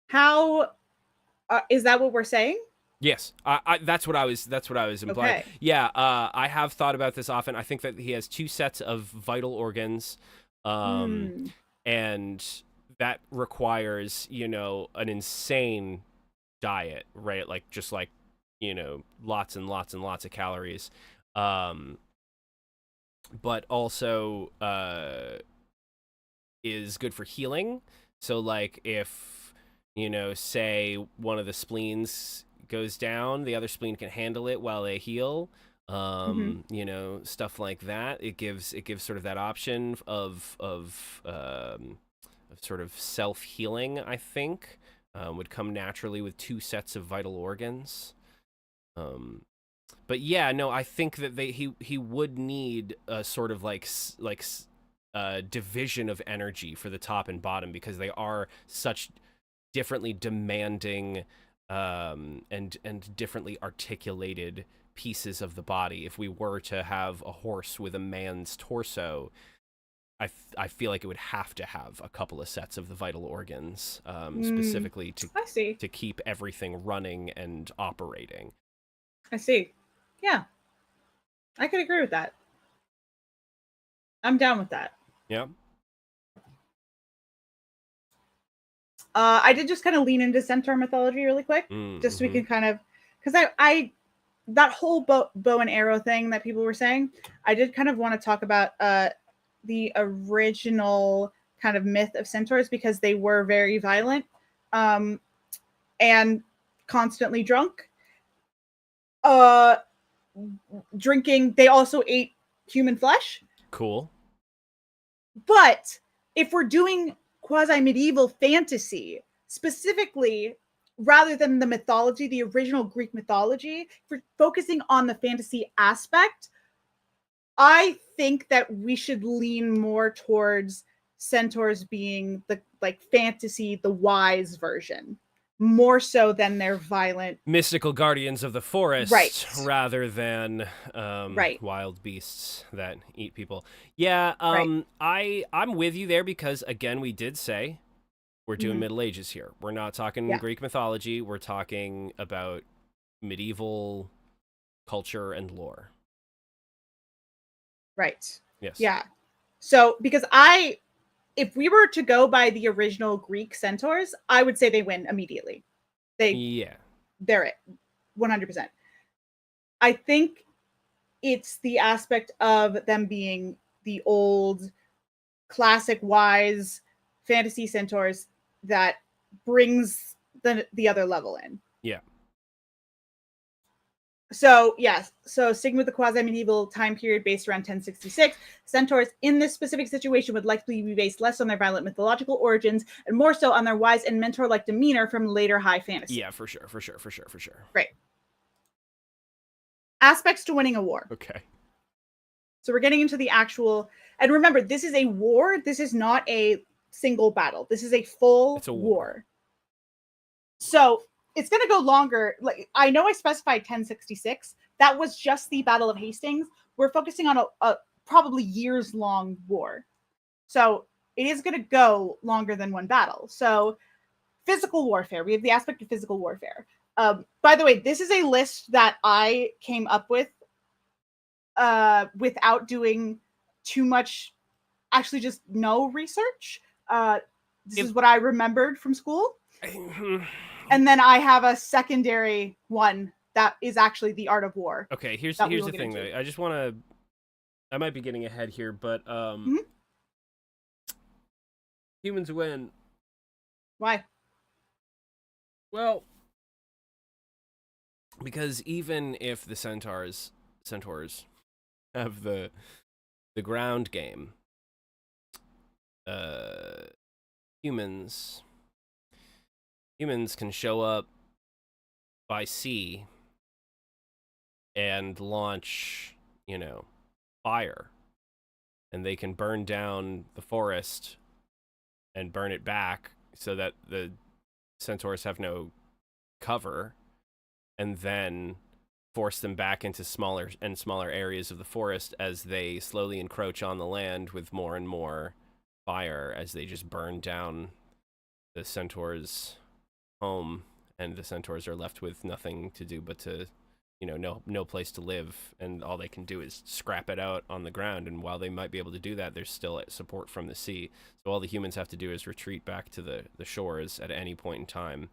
How is that what we're saying? Yes, that's what I was implying. Okay. Yeah, I have thought about this often. I think that he has 2 sets of vital organs, and that requires, you know, an insane diet, right? Like, just like, you know, lots and lots and lots of calories, but also is good for healing. So, like, if, you know, say one of the spleens goes down, the other spleen can handle it while they heal. You know, stuff like that. It gives sort of that option of sort of self-healing, I think, would come naturally with 2 sets of vital organs. But yeah, no, I think that he would need a sort of like division of energy for the top and bottom, because they are such differently demanding and differently articulated pieces of the body. If we were to have a horse with a man's torso, I feel like it would have to have a couple of sets of the vital organs, specifically I see. to keep everything running and operating. I see. Yeah. I could agree with that. I'm down with that. Yeah. I did just kind of lean into centaur mythology really quick, just so we can kind of, because I that whole bow and arrow thing that people were saying, I did kind of want to talk about the original kind of myth of centaurs, because they were very violent and constantly drunk. Drinking, they also ate human flesh. Cool. But if we're doing quasi-medieval fantasy, specifically, rather than the mythology, the original Greek mythology, if we're focusing on the fantasy aspect, I think that we should lean more towards centaurs being the fantasy, the wise version, more so than their violent mystical guardians of the forest, right, rather than right, wild beasts that eat people. Yeah, right. I'm with you there, because again, we did say we're doing Middle Ages here. We're not talking Greek mythology. We're talking about medieval culture and lore. Right. Yes. Yeah. So because if we were to go by the original Greek centaurs, I would say they win immediately. Yeah. They're it. 100%. I think it's the aspect of them being the old classic wise fantasy centaurs that brings the other level in. Yeah. So yes, so sticking with the quasi-medieval time period based around 1066, centaurs in this specific situation would likely be based less on their violent mythological origins and more so on their wise and mentor-like demeanor from later high fantasy. Yeah, for sure. Right. Aspects to winning a war. Okay. So we're getting into the actual, and remember, this is a war. This is not a single battle. This is a full It's a war. So it's going to go longer. Like, I know I specified 1066. That was just the Battle of Hastings. We're focusing on a probably years-long war. So it is going to go longer than one battle. So physical warfare. We have the aspect of physical warfare. By the way, this is a list that I came up with without doing too much, actually just no research. This is what I remembered from school. And then I have a secondary one that is actually the art of war. Okay, here's the thing though. I just want to, I might be getting ahead here, but humans win. Why? Well, because even if the centaurs have the ground game, humans can show up by sea and launch, fire, and they can burn down the forest and burn it back so that the centaurs have no cover, and then force them back into smaller and smaller areas of the forest as they slowly encroach on the land with more and more fire as they just burn down the centaurs' home, and the centaurs are left with nothing to do but to, no place to live, and all they can do is scrap it out on the ground. And while they might be able to do that, there's still support from the sea. So all the humans have to do is retreat back to the shores at any point in time,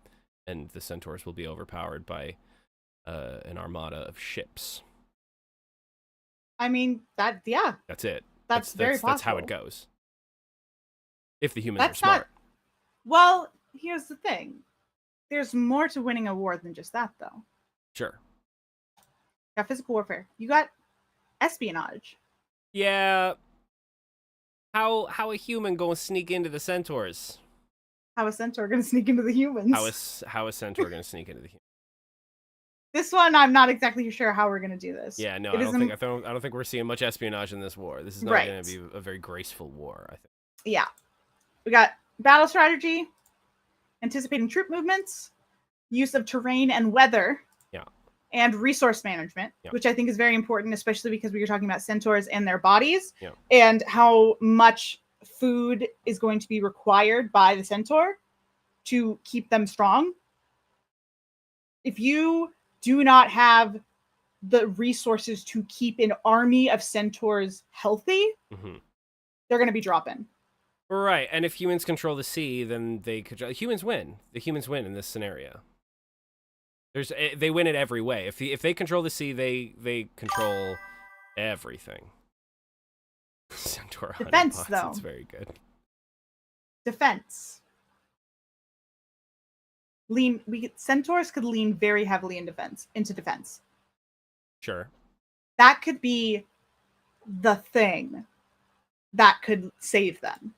and the centaurs will be overpowered by an armada of ships. I mean, that's it. That's very possible. That's how it goes. If the humans are smart. Well, here's the thing. There's more to winning a war than just that, though. Sure. You got physical warfare. You got espionage. Yeah. How a human gonna sneak into the centaurs? How a centaur gonna sneak into the humans? How a centaur gonna sneak into the humans? This one, I'm not exactly sure how we're gonna do this. Yeah, no, I don't think we're seeing much espionage in this war. This is not gonna be a very graceful war, I think. Yeah. We got battle strategy, anticipating troop movements, use of terrain and weather, and resource management, which I think is very important, especially because we were talking about centaurs and their bodies, and how much food is going to be required by the centaur to keep them strong. If you do not have the resources to keep an army of centaurs healthy, they're going to be dropping. Right, and if humans control the sea, then humans win. The humans win in this scenario. They win it every way. If they control the sea, they control everything. Centaur defense, bots, though. It's very good. Defense. Centaurs could lean very heavily into defense. Sure. That could be the thing that could save them.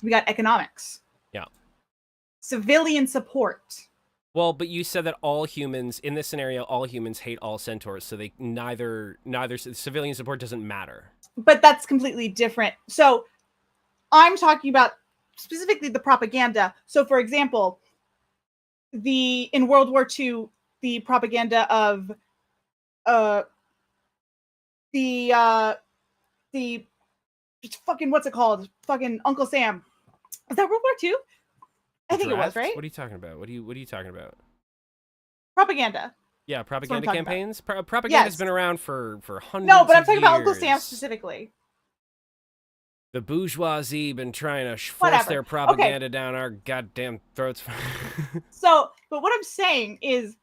We got economics. Yeah. Civilian support. Well, but you said that all humans in this scenario, all humans hate all centaurs, so they neither civilian support doesn't matter. But that's completely different. So I'm talking about specifically the propaganda. So, for example, in World War II, the propaganda of fucking what's it called? Fucking Uncle Sam. Is that World War II? I think it was, right? What are you talking about? What are you talking about? Propaganda. Yeah, That's what I'm propaganda talking about. campaigns. Propaganda's Yes. been around for hundreds No, but I'm of talking about Uncle Sam years. specifically. The bourgeoisie been trying to force Whatever. their Okay. propaganda down our goddamn throats. So, but what I'm saying is,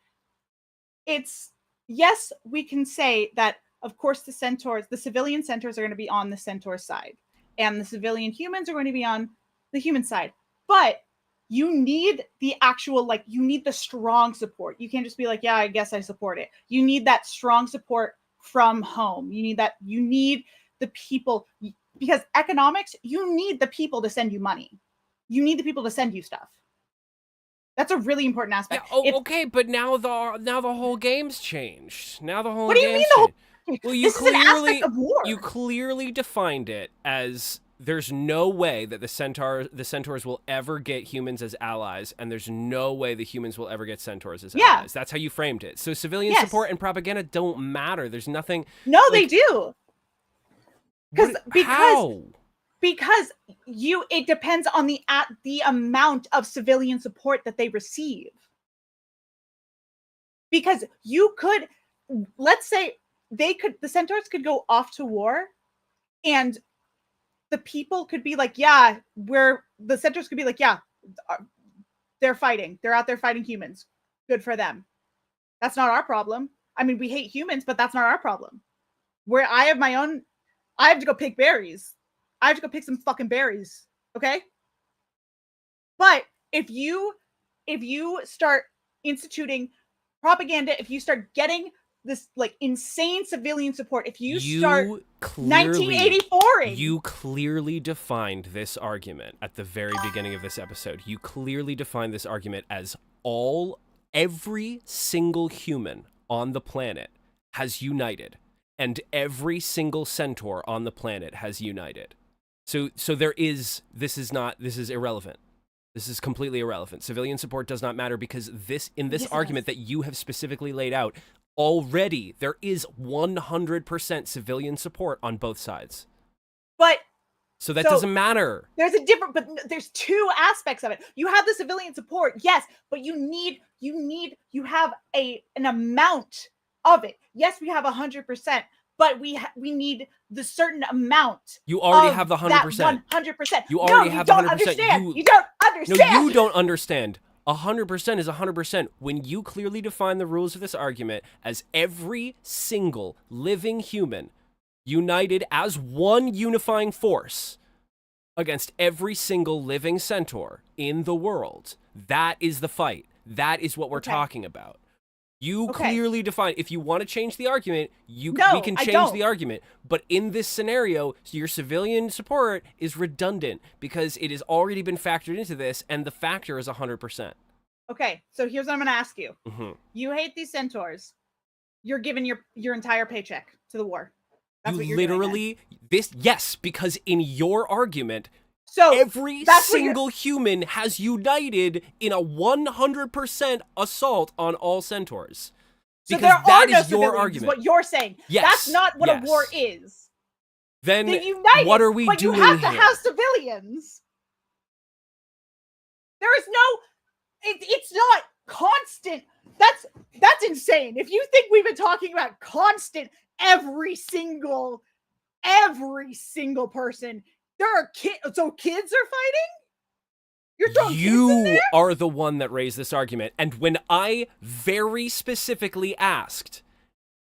it's yes, we can say that, of course, the centaurs, the civilian centaurs are going to be on the centaur side, and the civilian humans are going to be on the human side. But you need the actual, like, you need the strong support. You can't just be like, yeah, I guess I support it. You need that strong support from home. You need the people, because economics, you need the people to send you money. You need the people to send you stuff. That's a really important Yeah, aspect. okay, but now the whole game's changed. Now the whole What do you game's mean the whole? changed. Well, This is an aspect of war. you clearly defined it as there's no way that the centaurs will ever get humans as allies, and there's no way the humans will ever get centaurs as allies. That's how you framed it. So civilian support and propaganda don't matter. There's nothing. No, like, they do. How? Because it depends on the amount of civilian support that they receive. Because you could, let's say the centaurs could go off to war, and the people could be like, yeah, the centaurs could be like, yeah, they're fighting. They're out there fighting humans. Good for them. That's not our problem. I mean, we hate humans, but that's not our problem. Where I have to go pick berries. I have to go pick some fucking berries. Okay? But if you start instituting propaganda, if you start getting this like insane civilian support, if you start 1984, you clearly defined this argument at the very beginning of this episode. You clearly defined this argument as every single human on the planet has united, and every single centaur on the planet has united. So this is irrelevant. This is completely irrelevant. Civilian support does not matter because in this argument that you have specifically laid out, already there is 100% civilian support on both sides. But so that doesn't matter. There's two aspects of it. You have the civilian support, yes, but you have an amount of it. Yes, we have 100%, but we need the certain amount. You already have the 100%. 100%. You already have the 100%. You don't understand. No, you don't understand. 100% is 100%. When you clearly define the rules of this argument as every single living human united as one unifying force against every single living centaur in the world, that is the fight. That is what we're talking about. You clearly define. If you want to change the argument, we can change the argument. But in this scenario, your civilian support is redundant because it has already been factored into this, and the factor is 100%. Okay, so here's what I'm going to ask you. Mm-hmm. You hate these centaurs. You're giving your entire paycheck to the war. That's what you're literally doing. Yes, because in your argument, so every single human has united in a 100% assault on all centaurs. So because that is no your argument. What you're saying. Yes. That's not what a war is. Then united, what are we but doing you have here? to have civilians. There is no. It's not constant. That's insane. If you think we've been talking about constant every single person. There are kids. So kids are fighting? You're throwing kids in there? You are the one that raised this argument. And when I very specifically asked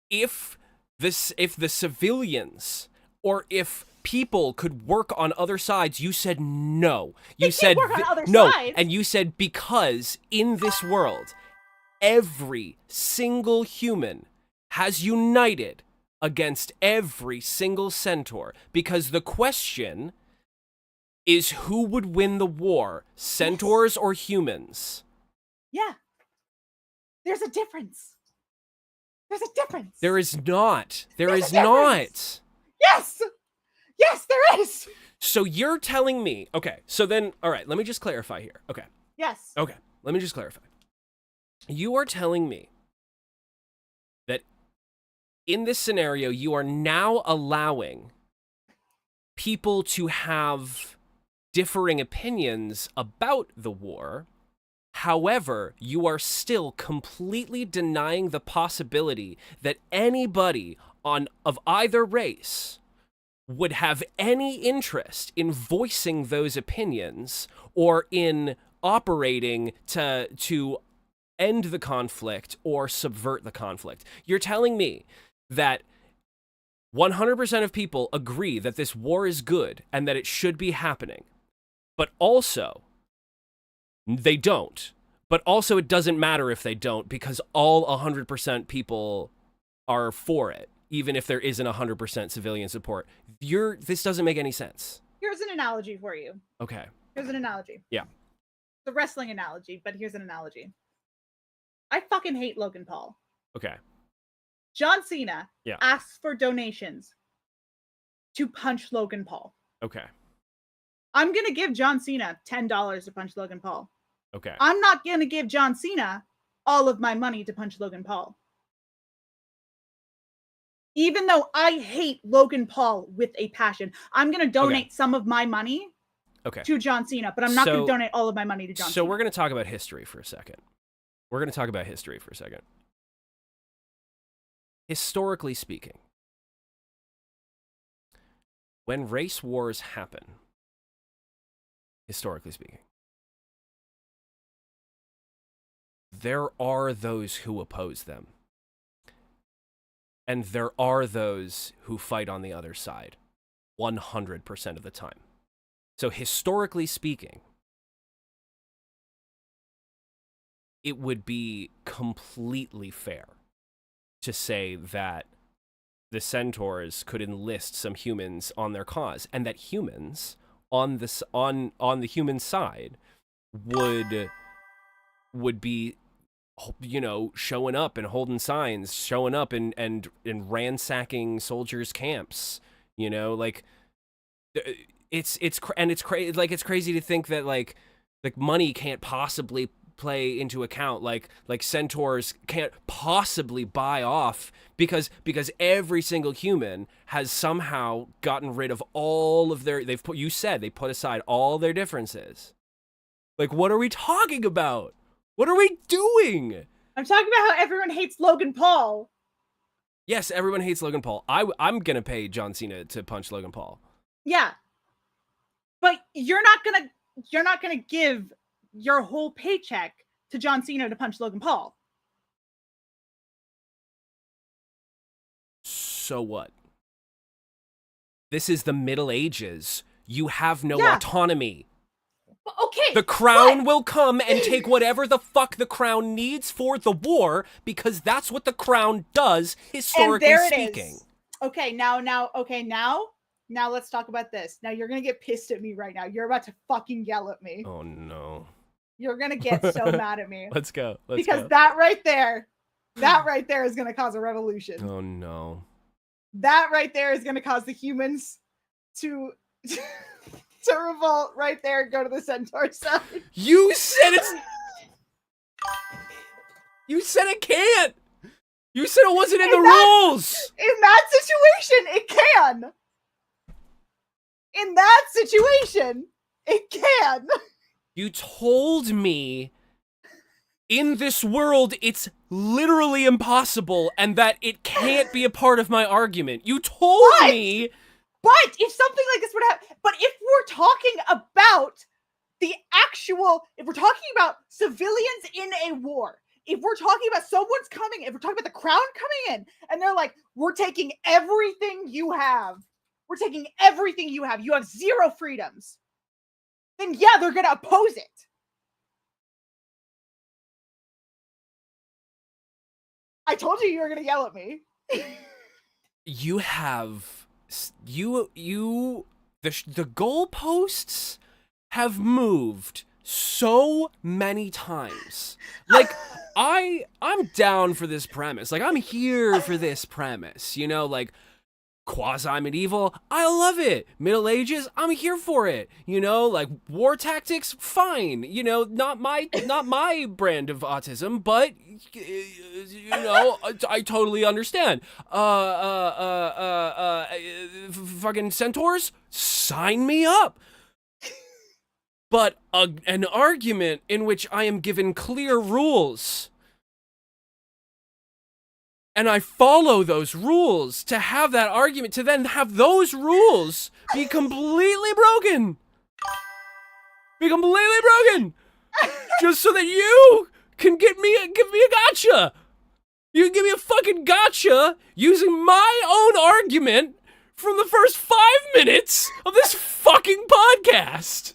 if the civilians or if people could work on other sides, you said no. You said work on other no. sides. And you said because in this world, every single human has united against every single centaur, because the question is who would win the war, centaurs or humans? Yeah. There's a difference. There is not. There is not. Yes, there is. So you're telling me, okay, so then, all right, let me just clarify here. Okay. Yes. Okay, let me just clarify. You are telling me that in this scenario, you are now allowing people to have differing opinions about the war. However, you are still completely denying the possibility that anybody of either race would have any interest in voicing those opinions or in operating to end the conflict or subvert the conflict. You're telling me that 100% of people agree that this war is good and that it should be happening, but also they don't. But also it doesn't matter if they don't, because all 100% people are for it, even if there isn't 100% civilian support. This doesn't make any sense. Here's an analogy for you. Okay. Here's an analogy. Yeah. It's a wrestling analogy, but here's an analogy. I fucking hate Logan Paul. Okay. John Cena Yeah. asks for donations to punch Logan Paul. Okay. I'm going to give John Cena $10 to punch Logan Paul. Okay. I'm not going to give John Cena all of my money to punch Logan Paul. Even though I hate Logan Paul with a passion, I'm going to donate some of my money to John Cena, but I'm not going to donate all of my money to John Cena. So we're going to talk about history for a second. Historically speaking, when race wars happen, historically speaking, there are those who oppose them. And there are those who fight on the other side 100% of the time. So historically speaking, it would be completely fair to say that the Centaurs could enlist some humans on their cause, and that humans on the human side would be, you know, showing up and holding signs, showing up and ransacking soldiers' camps, you know, like it's crazy to think that like money can't possibly play into account, like Centaurs can't possibly buy off because every single human has somehow gotten rid of all of their, they put aside all their differences. Like, what are we talking about? What are we doing? I'm talking about how everyone hates Logan Paul. Yes, everyone hates Logan Paul. I'm gonna pay John Cena to punch Logan Paul. Yeah, but you're not gonna give your whole paycheck to John Cena to punch Logan Paul. So what? This is the Middle Ages. You have no autonomy. Okay. The crown will come and take whatever the fuck the crown needs for the war, because that's what the crown does, historically speaking. Is. Okay, now let's talk about this. Now you're gonna get pissed at me right now. You're about to fucking yell at me. Oh no. You're gonna get so mad at me. Let's go. Because that right there is gonna cause a revolution. Oh no. That right there is gonna cause the humans to revolt right there and go to the Centaur side. You said it can't. You said it wasn't in the rules. In that situation, it can. In that situation, it can. You told me in this world it's literally impossible and that it can't be a part of my argument. You told me. But if something like this would happen, but if we're talking about if we're talking about civilians in a war, if we're talking about if we're talking about the crown coming in and they're like, we're taking everything you have. We're taking everything you have. You have zero freedoms. Then yeah, they're going to oppose it. I told you were going to yell at me. You have the goalposts have moved so many times. Like I'm down for this premise. Like I'm here for this premise, you know, like quasi-medieval, I love it. Middle Ages, I'm here for it. You know, like war tactics, fine. You know, not my brand of autism, but you know, I totally understand. Fucking Centaurs, sign me up. but an argument in which I am given clear rules. And I follow those rules to have that argument, to then have those rules be completely broken. Just so that you can give me a gotcha. You can give me a fucking gotcha using my own argument from the first 5 minutes of this fucking podcast.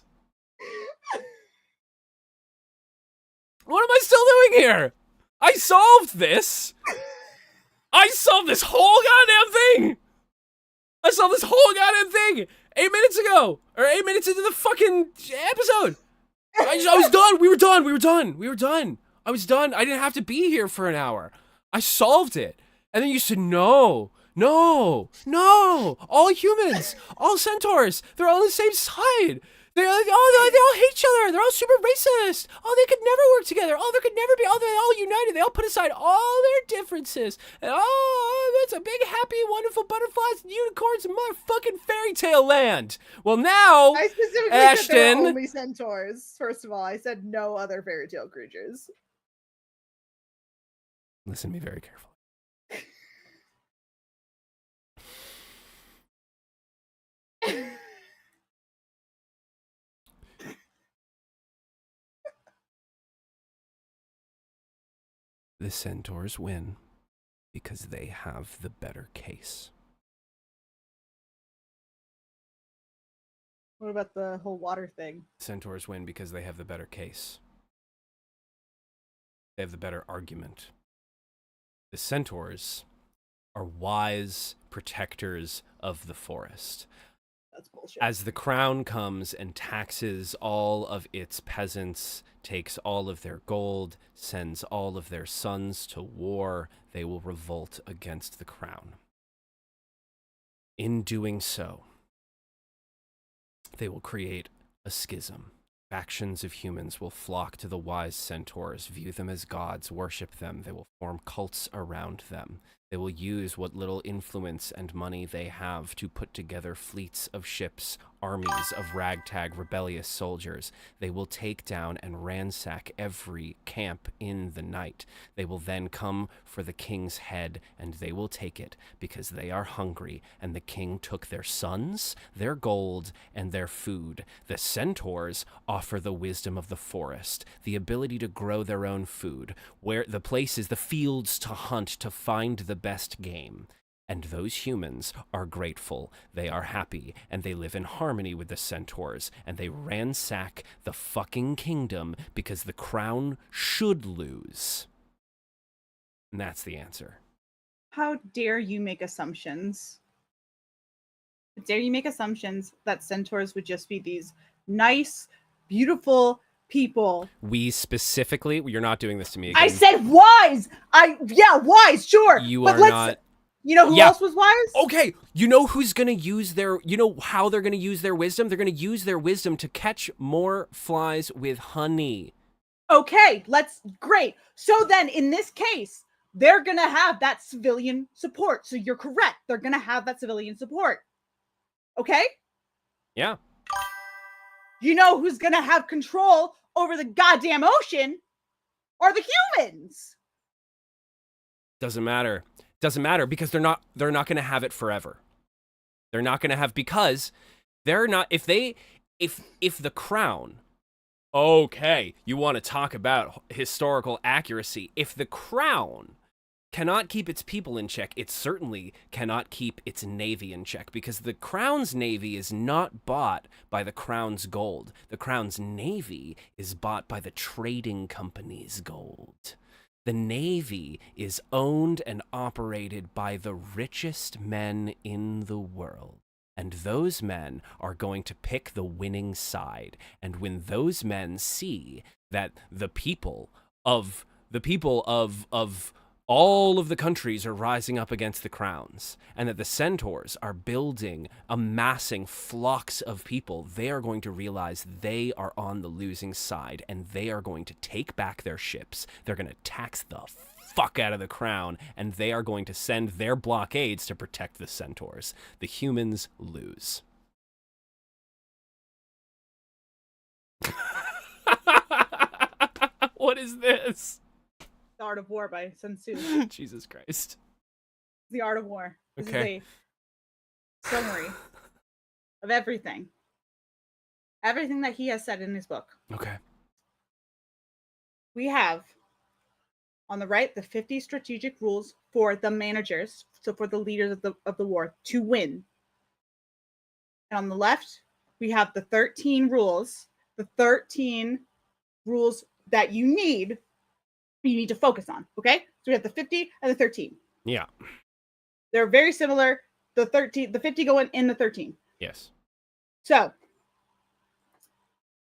What am I still doing here? I solved this. I solved this whole goddamn thing. 8 minutes ago, or 8 minutes into the fucking episode. I was done. We were done. I was done. I didn't have to be here for an hour. I solved it. And then you said, no. All humans, all centaurs, they're all on the same side. They all hate each other. They're all super racist. Oh, they could never work together. Oh, there could never be. Oh, they're all united. They all put aside all their differences. And it's a big, happy, wonderful butterflies and unicorns and motherfucking fairy tale land. Well, now, I specifically Ashton, said there were only centaurs. First of all, I said no other fairy tale creatures. Listen to me very carefully. The centaurs win because they have the better case. What about the whole water thing? Centaurs win because they have the better case. They have the better argument. The centaurs are wise protectors of the forest. That's bullshit. As the crown comes and taxes all of its peasants, takes all of their gold, sends all of their sons to war, they will revolt against the crown. In doing so, they will create a schism. Factions of humans will flock to the wise centaurs, view them as gods, worship them. They will form cults around them. They will use what little influence and money they have to put together fleets of ships, armies of ragtag rebellious soldiers. They will take down and ransack every camp in the night. They will then come for the king's head, and they will take it because they are hungry, and the king took their sons, their gold, and their food. The centaurs offer the wisdom of the forest, the ability to grow their own food, where the places, the fields to hunt, to find the best game. And those humans are grateful, they are happy, and they live in harmony with the centaurs, and they ransack the fucking kingdom because the crown should lose. And that's the answer. How dare you make assumptions? Dare you make assumptions that centaurs would just be these nice, beautiful people? We specifically, you're not doing this to me again. I said wise. Wise, sure. You but are not. You know who else was wise? Okay, you know who's gonna use their, you know how they're gonna use their wisdom? They're gonna use their wisdom to catch more flies with honey. Okay, great. So then in this case, they're gonna have that civilian support. So you're correct. They're gonna have that civilian support. Okay? Yeah. You know who's gonna have control over the goddamn ocean? Are the humans. Doesn't matter. Doesn't matter because they're not going to have it forever. They're not going to have, because they're not, if the crown, okay, you want to talk about historical accuracy. If the crown cannot keep its people in check, it certainly cannot keep its navy in check, because the crown's navy is not bought by the crown's gold. The crown's navy is bought by the trading company's gold. The Navy is owned and operated by the richest men in the world. And those men are going to pick the winning side. And when those men see that the people of all of the countries are rising up against the crowns, and that the centaurs are amassing flocks of people, they are going to realize they are on the losing side, and they are going to take back their ships. They're going to tax the fuck out of the crown, and they are going to send their blockades to protect the centaurs. The humans lose. is this? The Art of War by Sun Tzu. Jesus Christ. The Art of War. This Okay. is a summary of everything. Everything that he has said in his book. Okay. We have on the right the 50 strategic rules for the managers, so for the leaders of the war to win. And on the left, we have the 13 rules that you need to focus on. Okay? So we have the 50 and the 13. Yeah. They're very similar. The 50 go in the 13. Yes. So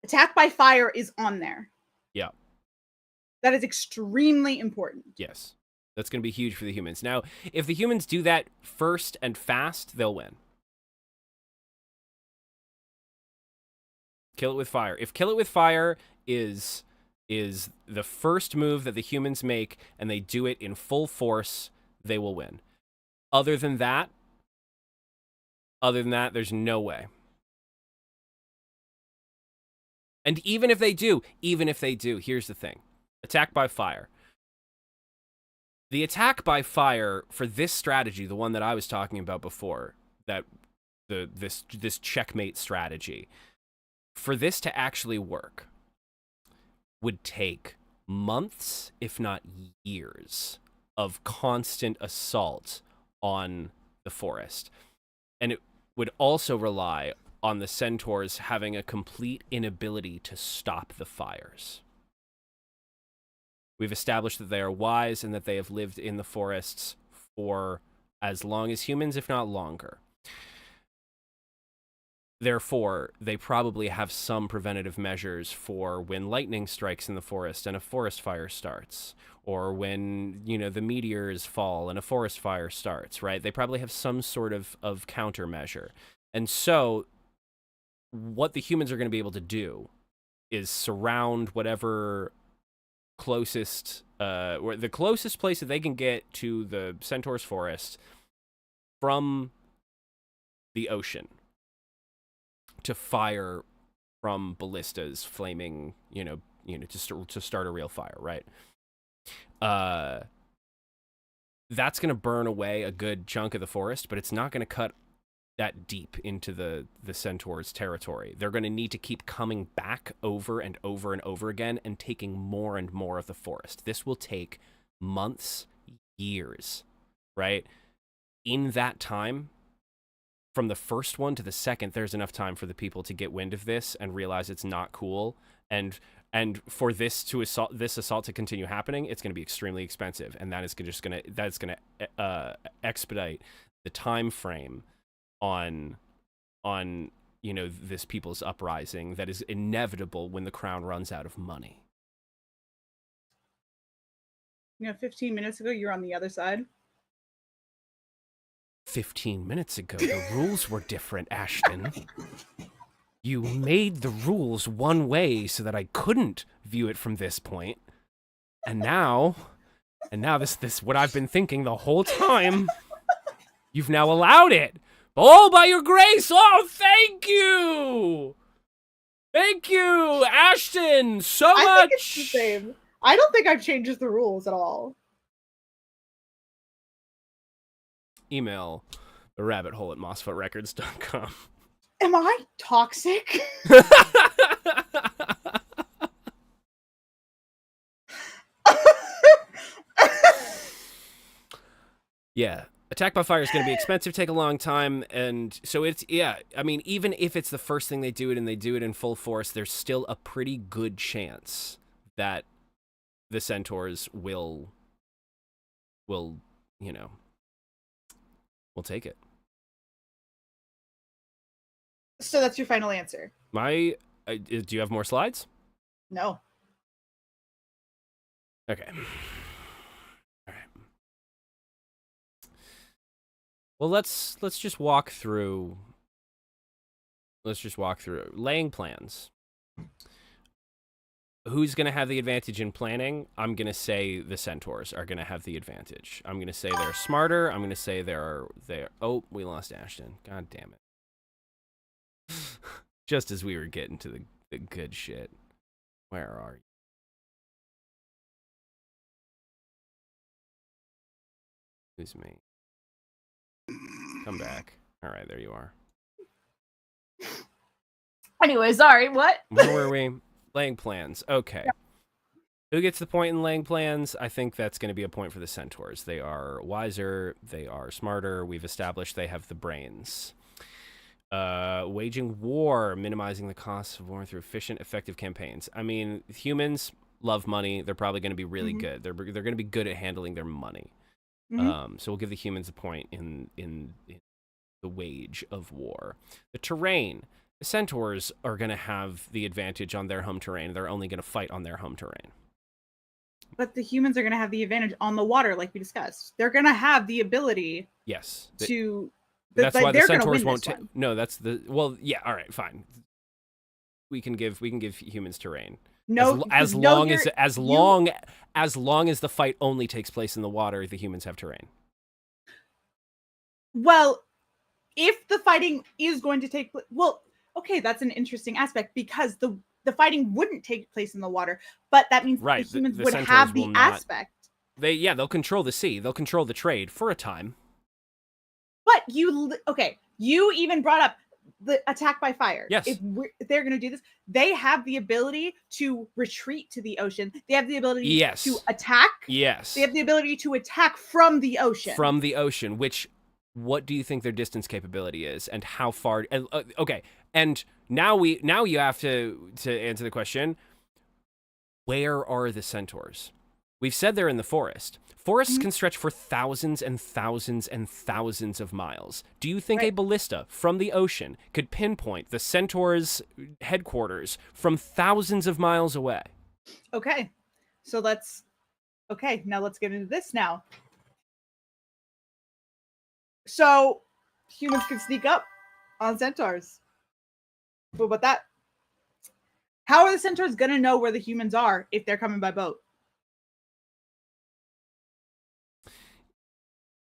attack by fire is on there. Yeah. That is extremely important. Yes. That's going to be huge for the humans. Now, if the humans do that first and fast, they'll win. Kill it with fire. If kill it with fire is the first move that the humans make and they do it in full force, they will win. Other than that, there's no way. And even if they do, here's the thing. Attack by fire. The attack by fire for this strategy, the one that I was talking about before, that this checkmate strategy, for this to actually work, would take months, if not years, of constant assault on the forest. And it would also rely on the centaurs having a complete inability to stop the fires. We've established that they are wise and that they have lived in the forests for as long as humans, if not longer. Therefore, they probably have some preventative measures for when lightning strikes in the forest and a forest fire starts, or when, the meteors fall and a forest fire starts, right? They probably have some sort of countermeasure. And so what the humans are going to be able to do is surround whatever closest, or the closest place that they can get to the centaur's forest from the ocean, to fire from ballistas flaming, to start a real fire, right? That's going to burn away a good chunk of the forest, but it's not going to cut that deep into the centaur's territory. They're going to need to keep coming back over and over and over again and taking more and more of the forest. This will take months, years, right? In that time, from the first one to the second, there's enough time for the people to get wind of this and realize it's not cool. And for this assault to continue happening, it's going to be extremely expensive, and that's going to expedite the time frame on this people's uprising that is inevitable when the crown runs out of money. 15 minutes ago, you were on the other side. 15 minutes ago, the rules were different, Ashton. You made the rules one way so that I couldn't view it from this point. And now this what I've been thinking the whole time. You've now allowed it. Oh, by your grace. Oh, thank you. Thank you, Ashton, so much. I think it's the same. I don't think I've changed the rules at all. Email the rabbit hole at mossfootrecords.com. Am I toxic? Yeah. Attack by fire is going to be expensive, take a long time, and so even if it's the first thing they do it and they do it in full force, there's still a pretty good chance that the centaurs will take it. So that's your final answer? Do you have more slides? No. Okay. All right. Well, let's just walk through. Let's just walk through laying plans. Who's going to have the advantage in planning? I'm going to say the centaurs are going to have the advantage. I'm going to say they're smarter. I'm going to say they're. Oh, we lost Ashton. God damn it. Just as we were getting to the good shit. Where are you? Lose me. Come back. All right, there you are. Anyway, sorry, what? Where were we? Laying plans. Okay. Who gets the point in laying plans? I think that's going to be a point for the centaurs. They are wiser. They are smarter. We've established they have the brains. Waging war, minimizing the costs of war through efficient, effective campaigns. I mean, humans love money. They're probably going to be really good. They're going to be good at handling their money. So we'll give the humans a point in the wage of war. The terrain. The centaurs are going to have the advantage on their home terrain. They're only going to fight on their home terrain. But the humans are going to have the advantage on the water, like we discussed. They're going to have the ability. Yes. To. That's like, why the they're gonna centaurs win won't this take. one. No, that's the. Well, yeah. All right, fine. We can give humans terrain. No, as no, long you're- as long as the fight only takes place in the water, the humans have terrain. Well, if the fighting is going to take place, well, okay, that's an interesting aspect because the fighting wouldn't take place in the water, but that means Right, the humans the would centaurs have the will not. aspect. They'll control the sea. They'll control the trade for a time. But you even brought up the attack by fire. Yes. If they're going to do this, they have the ability to retreat to the ocean. They have the ability Yes. to attack. Yes. They have the ability to attack from the ocean. From the ocean, which, what do you think their distance capability is, and how far? Okay, and now you have to answer the question: where are the centaurs? We've said they're in the forest. Forests can stretch for thousands and thousands and thousands of miles. Do you think a ballista from the ocean could pinpoint the centaur's headquarters from thousands of miles away? Okay, so now let's get into this now. So humans can sneak up on centaurs. What about that? How are the centaurs gonna know where the humans are if they're coming by boat?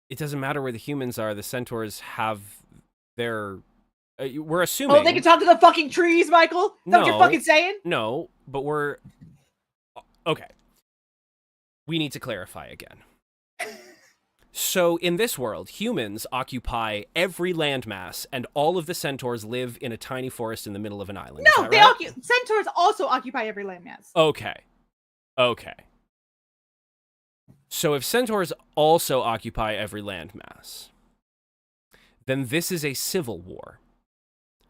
It doesn't matter where the humans are. The centaurs have their. We're assuming. Oh, they can talk to the fucking trees, Michael. Is that what you're No. fucking saying? No, but we're okay. We need to clarify again. So in this world, humans occupy every landmass, and all of the centaurs live in a tiny forest in the middle of an island. No, Is that right? centaurs also occupy every landmass. Okay. So if centaurs also occupy every landmass, then this is a civil war,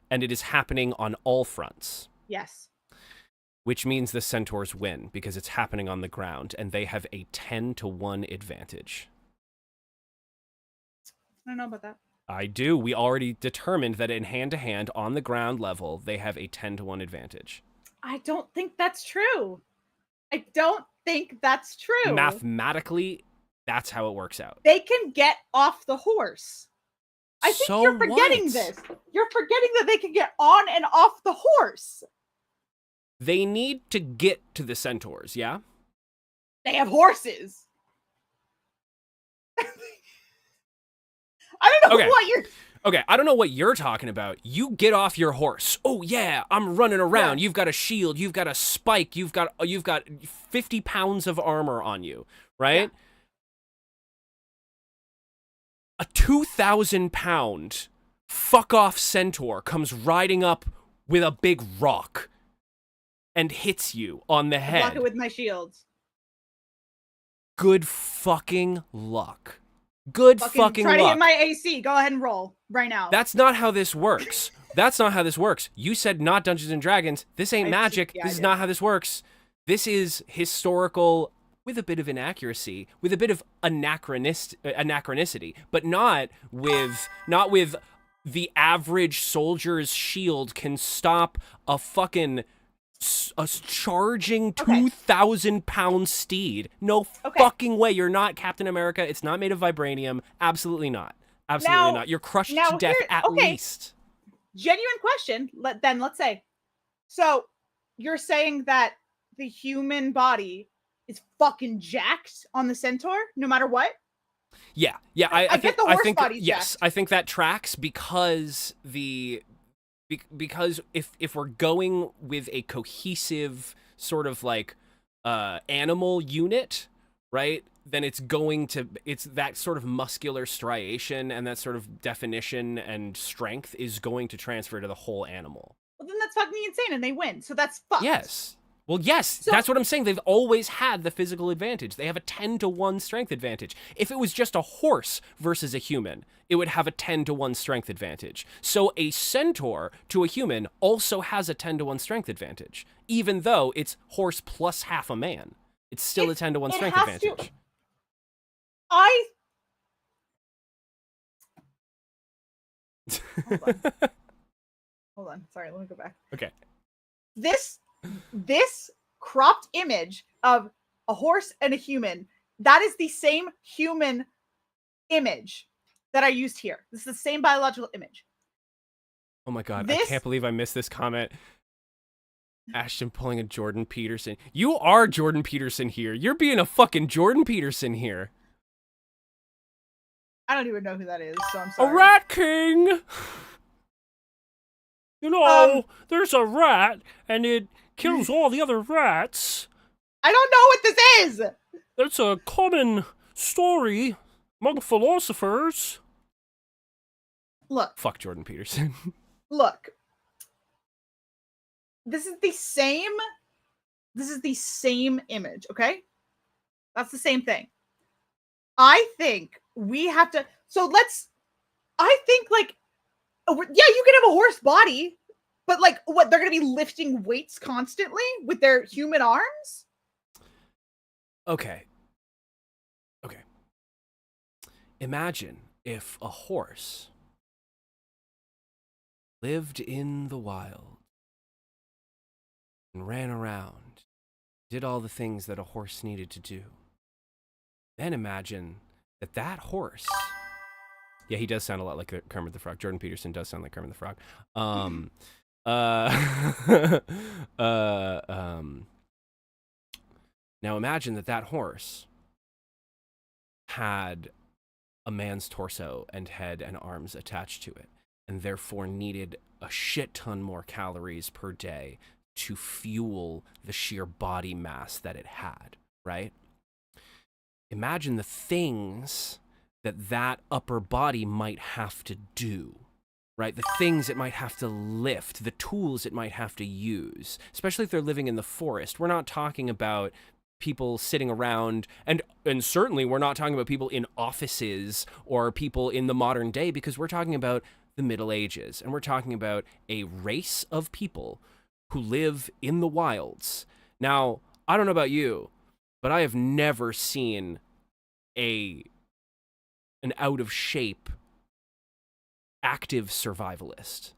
and it is happening on all fronts. Yes. Which means the centaurs win because it's happening on the ground, and they have a 10-1 advantage. I don't know about that. I do. We already determined that in hand-to-hand, on the ground level, they have a 10-1 advantage. I don't think that's true. Mathematically, that's how it works out. They can get off the horse. I think So you're forgetting what? this. You're forgetting that they can get on and off the horse. They need to get to the centaurs, yeah? They have horses. I don't know Okay. what you're. Okay, I don't know what you're talking about. You get off your horse. Oh yeah, I'm running around. Yeah. You've got a shield. You've got a spike. You've got 50 pounds of armor on you, right? A 2,000-pound fuck off centaur comes riding up with a big rock and hits you on the head. Block it with my shields. Good fucking luck. Good fucking try to luck. hit my AC. Go ahead and roll right now. That's not how this works. That's not how this works. You said not Dungeons and Dragons. This ain't magic. yeah, This I is did. not how this works. This is historical with a bit of inaccuracy, with a bit of anachronicity, but not with the average soldier's shield can stop a fucking a charging 2,000-pound steed. No fucking way. You're not Captain America. It's not made of vibranium. Absolutely not. Absolutely not. You're crushed to death at least. Genuine question. Let's say. So you're saying that the human body is fucking jacked on the centaur, no matter what? Yeah. I think, get the horse I think body's yes, jacked. I think that tracks because because if we're going with a cohesive sort of like animal unit, right? then it's that sort of muscular striation and that sort of definition and strength is going to transfer to the whole animal. Well, then that's fucking insane, and they win. So that's fucked. Yes. Well, yes, So- that's what I'm saying. They've always had the physical advantage. They have a 10-to-1 strength advantage. If it was just a horse versus a human, it would have a 10-to-1 strength advantage. So a centaur to a human also has a 10-to-1 strength advantage, even though it's horse plus half a man. It's still a 10-to-1 it strength has to- advantage. Hold on. Sorry, let me go back. Okay. This cropped image of a horse and a human, that is the same human image that I used here. This is the same biological image. Oh my god, I This- can't believe I missed this comment. Ashton pulling a Jordan Peterson. You are Jordan Peterson here. You're being a fucking Jordan Peterson here. I don't even know who that is, so I'm A sorry. rat king! You know, there's a rat, and it kills all the other rats. I don't know what this is. That's a common story among philosophers. Look. Fuck Jordan Peterson. Look, this is the same image, okay? That's the same thing. I think we have to, I think like, yeah, you can have a horse body, but like what, they're going to be lifting weights constantly with their human arms? Okay. Imagine if a horse lived in the wild and ran around, did all the things that a horse needed to do. Then imagine that horse... Yeah, he does sound a lot like Kermit the Frog. Jordan Peterson does sound like Kermit the Frog. Now imagine that horse had a man's torso and head and arms attached to it, and therefore needed a shit ton more calories per day to fuel the sheer body mass that it had, right? Imagine the things that upper body might have to do, right? The things it might have to lift, the tools it might have to use, especially if they're living in the forest. We're not talking about people sitting around, and certainly we're not talking about people in offices or people in the modern day, because we're talking about the Middle Ages, and we're talking about a race of people who live in the wilds. Now, I don't know about you, but I have never seen an out of shape active survivalist.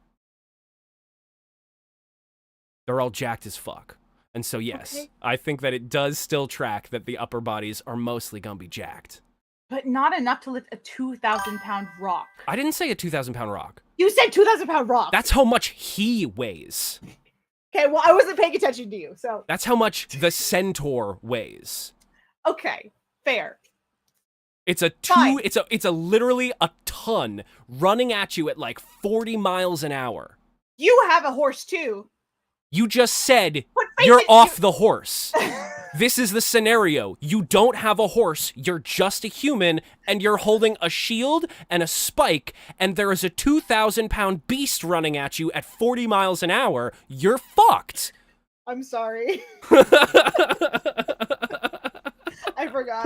They're all jacked as fuck. And so, yes, Okay. I think that it does still track that the upper bodies are mostly gonna be jacked. But not enough to lift a 2,000-pound rock. I didn't say a 2,000-pound rock. You said 2,000-pound rock. That's how much he weighs. Okay, well, I wasn't paying attention to you, so. That's how much the centaur weighs. Okay, fair. It's a Fine. it's a literally a ton running at you at like 40 miles an hour. You have a horse too. You just said But face you're it, off the horse. This is the scenario. You don't have a horse, you're just a human, and you're holding a shield and a spike, and there is a 2,000-pound beast running at you at 40 miles an hour. You're fucked. I'm sorry. I forgot.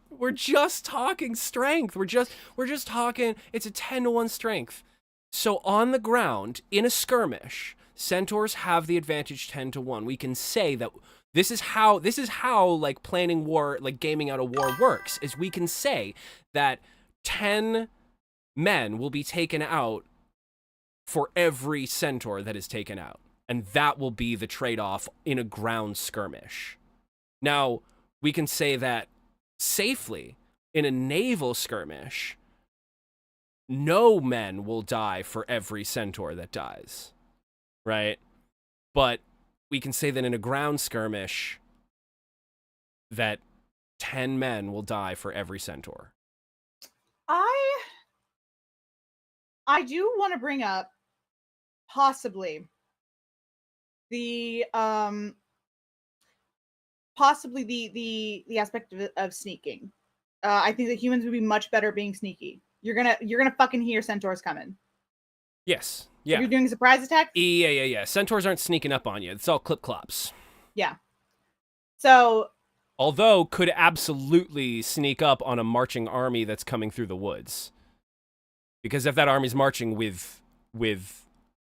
We're just talking strength. We're just talking, it's a 10-to-1 strength. So on the ground, in a skirmish, centaurs have the advantage 10-to-1. We can say that this is how like planning war, like gaming out a war works, is we can say that 10 men will be taken out for every centaur that is taken out. And that will be the trade-off in a ground skirmish. Now, we can say that safely in a naval skirmish, no men will die for every centaur that dies, right? But we can say that in a ground skirmish, that 10 men will die for every centaur. I do want to bring up possibly the the aspect of sneaking. I think that humans would be much better being sneaky. You're gonna fucking hear centaurs coming. Yes. If Yeah. you're doing a surprise attack. Yeah. Centaurs aren't sneaking up on you. It's all clip-clops. Yeah. So Although could absolutely sneak up on a marching army that's coming through the woods. Because if that army's marching with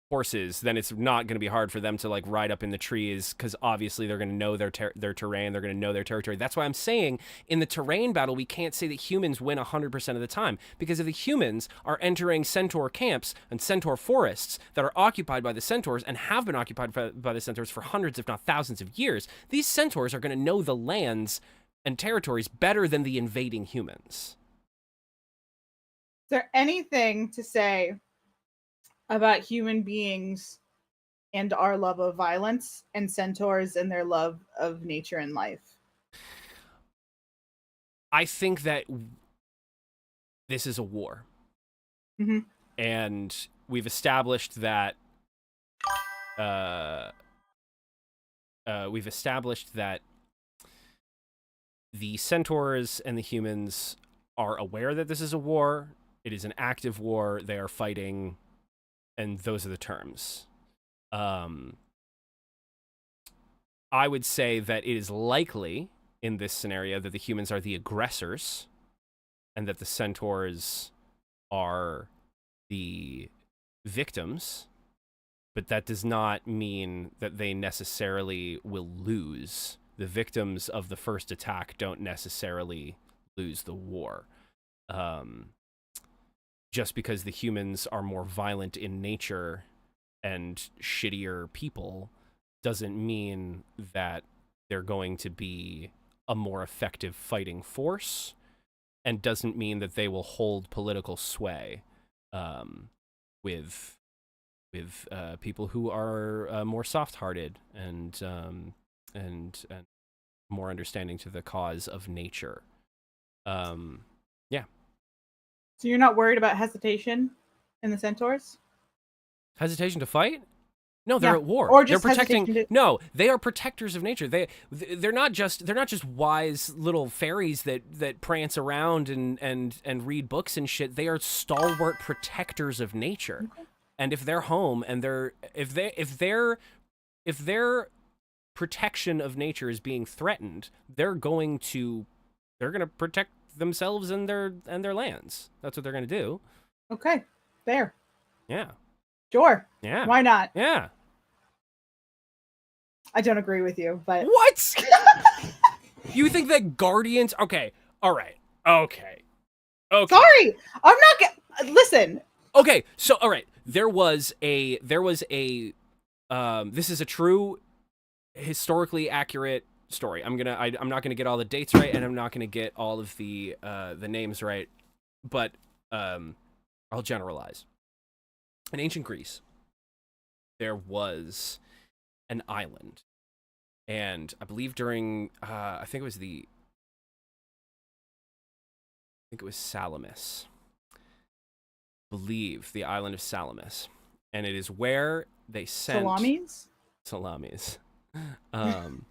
horses, then it's not going to be hard for them to like ride up in the trees, because obviously they're going to know their terrain, they're going to know their territory. That's why I'm saying in the terrain battle we can't say that humans win 100% of the time, because if the humans are entering centaur camps and centaur forests that are occupied by the centaurs and have been occupied by the centaurs for hundreds if not thousands of years, these centaurs are going to know the lands and territories better than the invading humans. is there anything to say about human beings and our love of violence, and centaurs and their love of nature and life? I think that this is a war. Mm-hmm. And we've established that the centaurs and the humans are aware that this is a war. It is an active war. They are fighting, and those are the terms. I would say that it is likely in this scenario that the humans are the aggressors and that the centaurs are the victims, but that does not mean that they necessarily will lose. The victims of the first attack don't necessarily lose the war. Just because the humans are more violent in nature and shittier people doesn't mean that they're going to be a more effective fighting force, and doesn't mean that they will hold political sway with people who are more soft-hearted and more understanding to the cause of nature. So you're not worried about hesitation in the centaurs? Hesitation to fight? No, they're Yeah, at war. or just they're protecting. hesitation to- No, they are protectors of nature. They're not just wise little fairies that prance around and read books and shit. They are stalwart protectors of nature. Okay. And if they're home and if their protection of nature is being threatened, they're going to protect themselves and their lands. That's what they're going to do. Okay, fair. Yeah. Sure. Yeah. Why not? Yeah. I don't agree with you, but What? You think that Guardians? Okay. All right. Okay. sorry, I'm not. Listen, Okay. So, all right. There was a. This is a true, historically accurate story. I'm not gonna get all the dates right, and I'm not gonna get all of the names right, but I'll generalize. In ancient Greece, there was an island, and I believe during I think it was Salamis. Believe the island of Salamis, and it is where they sent salamis. On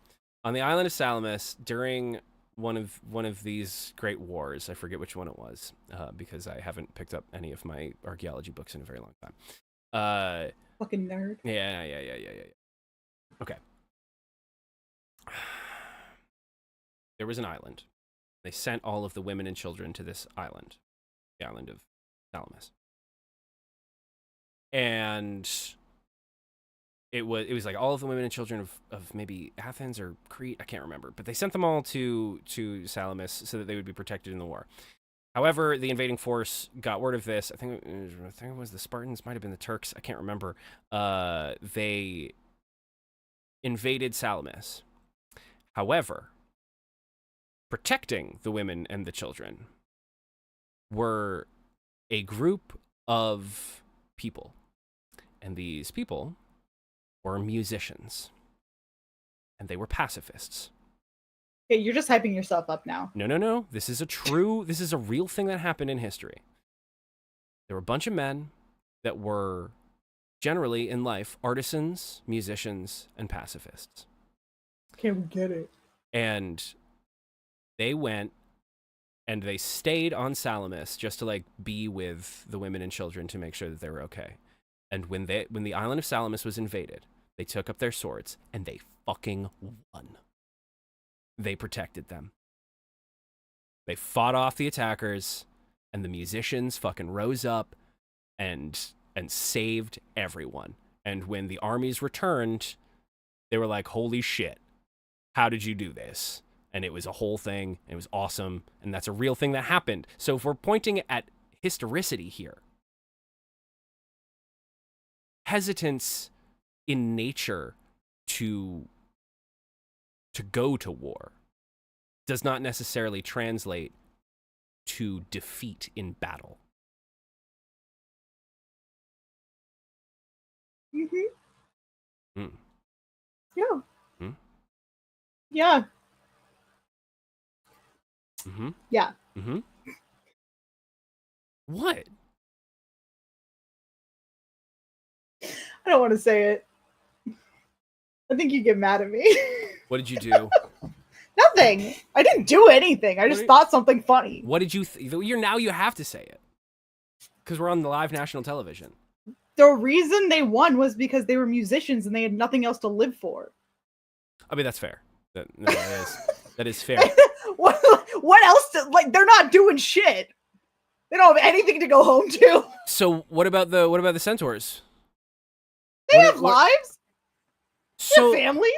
the island of Salamis during one of these great wars. I forget which one it was because I haven't picked up any of my archaeology books in a very long time. fucking nerd. Yeah. Okay. There was an island. They sent all of the women and children to this island, the island of Salamis. And it was like all of the women and children of maybe Athens or Crete, I can't remember, but they sent them all to Salamis so that they would be protected in the war. However, the invading force got word of this. I think it was the Spartans, might have been the Turks, I can't remember. They invaded Salamis. However, protecting the women and the children were a group of people. And these people were musicians. And they were pacifists. Okay, you're just hyping yourself up now. No. This is a real thing that happened in history. There were a bunch of men that were generally in life artisans, musicians, and pacifists. Can we get it? And they went and they stayed on Salamis just to like be with the women and children to make sure that they were okay. And when the island of Salamis was invaded, they took up their swords and they fucking won. They protected them. They fought off the attackers, and the musicians fucking rose up and saved everyone. And when the armies returned, they were like, holy shit, how did you do this? And it was a whole thing. It was awesome. And that's a real thing that happened. So if we're pointing at historicity here, hesitance in nature to go to war does not necessarily translate to defeat in battle. Mm-hmm. Mm. Yeah. Hmm? Yeah. Mm-hmm. Yeah. Mm-hmm. What? I don't want to say it. I think you get mad at me. What did you do? Nothing. I didn't do anything. I just thought something funny. What did you? Now you have to say it because we're on the live national television. The reason they won was because they were musicians and they had nothing else to live for. I mean, that's fair. That is fair. What else? They're not doing shit. They don't have anything to go home to. So what about the centaurs? They have lives. They have families.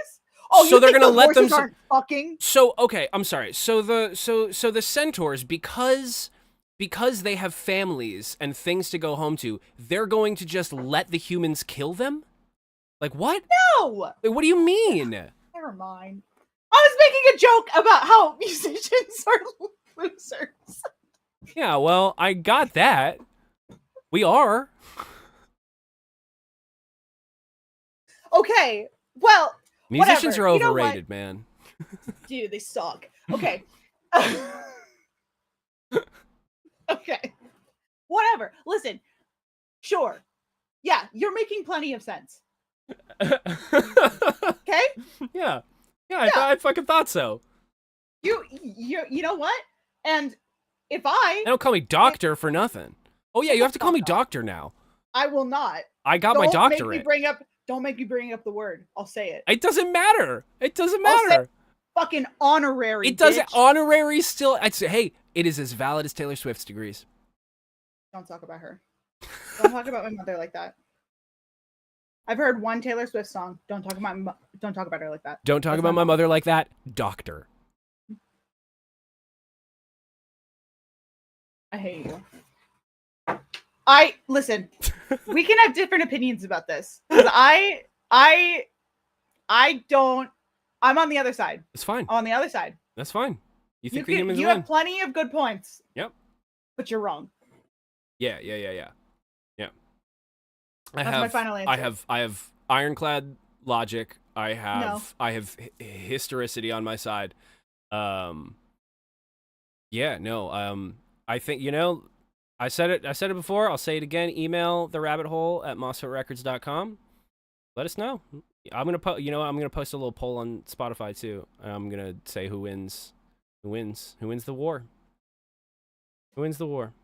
Oh, so you they're think gonna the let them horses aren't fucking? So okay, I'm sorry. So the centaurs, because they have families and things to go home to, they're going to just let the humans kill them? Like what? No. What do you mean? Never mind. I was making a joke about how musicians are losers. Yeah, well, I got that. We are. Okay. Well, Musicians whatever. are You know what? overrated, man. Dude, they suck. Okay. Okay. Whatever. Listen. Sure. Yeah, you're making plenty of sense. Okay? Yeah. Yeah, I fucking thought so. You know what? And if I They don't call me doctor for nothing. Oh yeah, you have to call me doctor now. I will not. I got my doctorate. Don't make me bring up the word. I'll say it. It doesn't matter. It doesn't I'll say matter. fucking honorary. It doesn't. Bitch. Honorary still. I'd say, hey, it is as valid as Taylor Swift's degrees. Don't talk about her. Don't talk about my mother like that. I've heard one Taylor Swift song. Don't talk about her like that. Don't talk That's about my mother like that, doctor. I hate you. Listen. We can have different opinions about this. 'Cause I don't. I'm on the other side. It's fine. I'm on the other side. That's fine. You think the humans you win? have plenty of good points. Yep. But you're wrong. Yeah. That's my final answer. I have ironclad logic. I have historicity on my side. I think I said it before. I'll say it again. Email therabbithole@mossfootrecords.com. Let us know. I'm gonna post a little poll on Spotify too. I'm gonna say who wins the war. Who wins the war?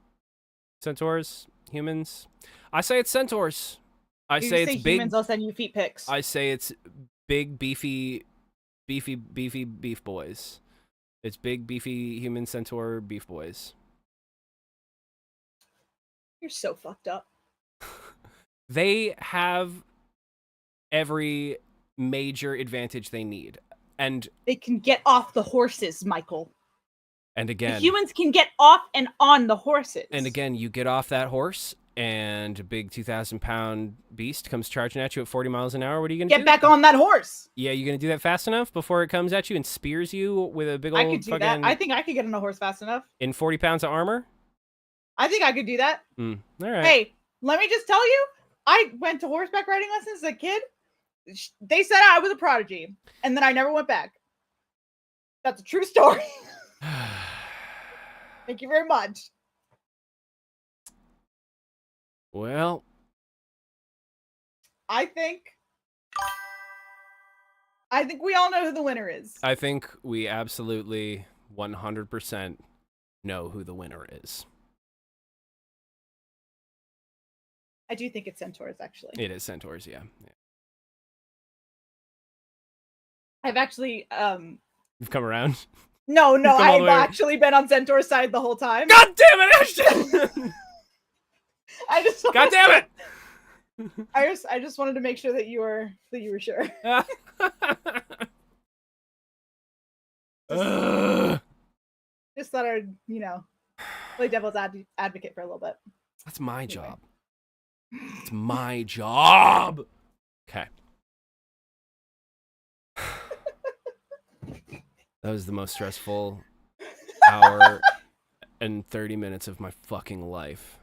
Centaurs, humans. I say it's centaurs. I say it's big. Humans, I'll send you feet pics. I say it's big, beefy beef boys. It's big, beefy human centaur beef boys. You're so fucked up. They have every major advantage they need. And they can get off the horses, Michael. And again, the humans can get off and on the horses. And again, you get off that horse and a big 2,000-pound beast comes charging at you at 40 miles an hour. What are you going to do? Get back on that horse. Yeah, you going to do that fast enough before it comes at you and spears you with a big old I could do that. I think I could get on a horse fast enough. In 40 pounds of armor? I think I could do that. All right. Hey, let me just tell you, I went to horseback riding lessons as a kid. They said I was a prodigy, and then I never went back. That's a true story. Thank you very much. Well, I think we all know who the winner is. I think we absolutely 100% know who the winner is. I do think it's Centaurs, actually. It is Centaurs, yeah. I've actually You've come around. no, come all the I've way- actually been on Centaur's side the whole time. God damn it, Ashton! I just God damn it! I just wanted to make sure that you were sure. Ugh. Just thought I'd, play devil's advocate for a little bit. That's my job. It's my job. Okay. That was the most stressful hour and 30 minutes of my fucking life.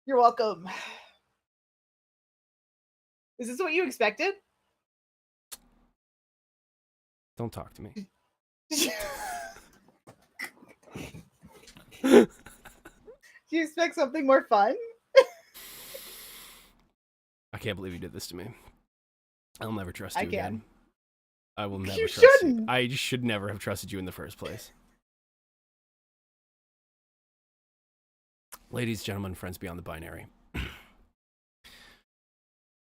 You're welcome. Is this what you expected? Don't talk to me. Do you expect something more fun? I can't believe you did this to me. I'll never trust you I can. again. I will never You trust you. shouldn't. I should never have trusted you in the first place. Ladies, gentlemen, friends beyond the binary.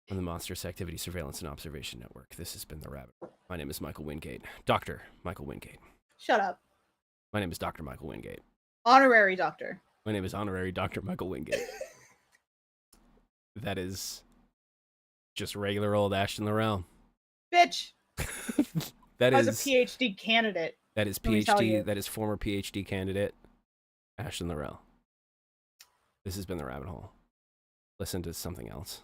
From the Monstrous Activity Surveillance and Observation Network, this has been The Rabbit. My name is Michael Wingate. Dr. Michael Wingate. Shut up. My name is Dr. Michael Wingate. Honorary doctor. My name is Honorary Dr. Michael Wingate. That is just regular old Ashton Laurel. Bitch. That I was is a PhD candidate. that is Let me tell PhD. you. That is former PhD candidate Ashton Laurel. This has been The Rabbit Hole. Listen to something else.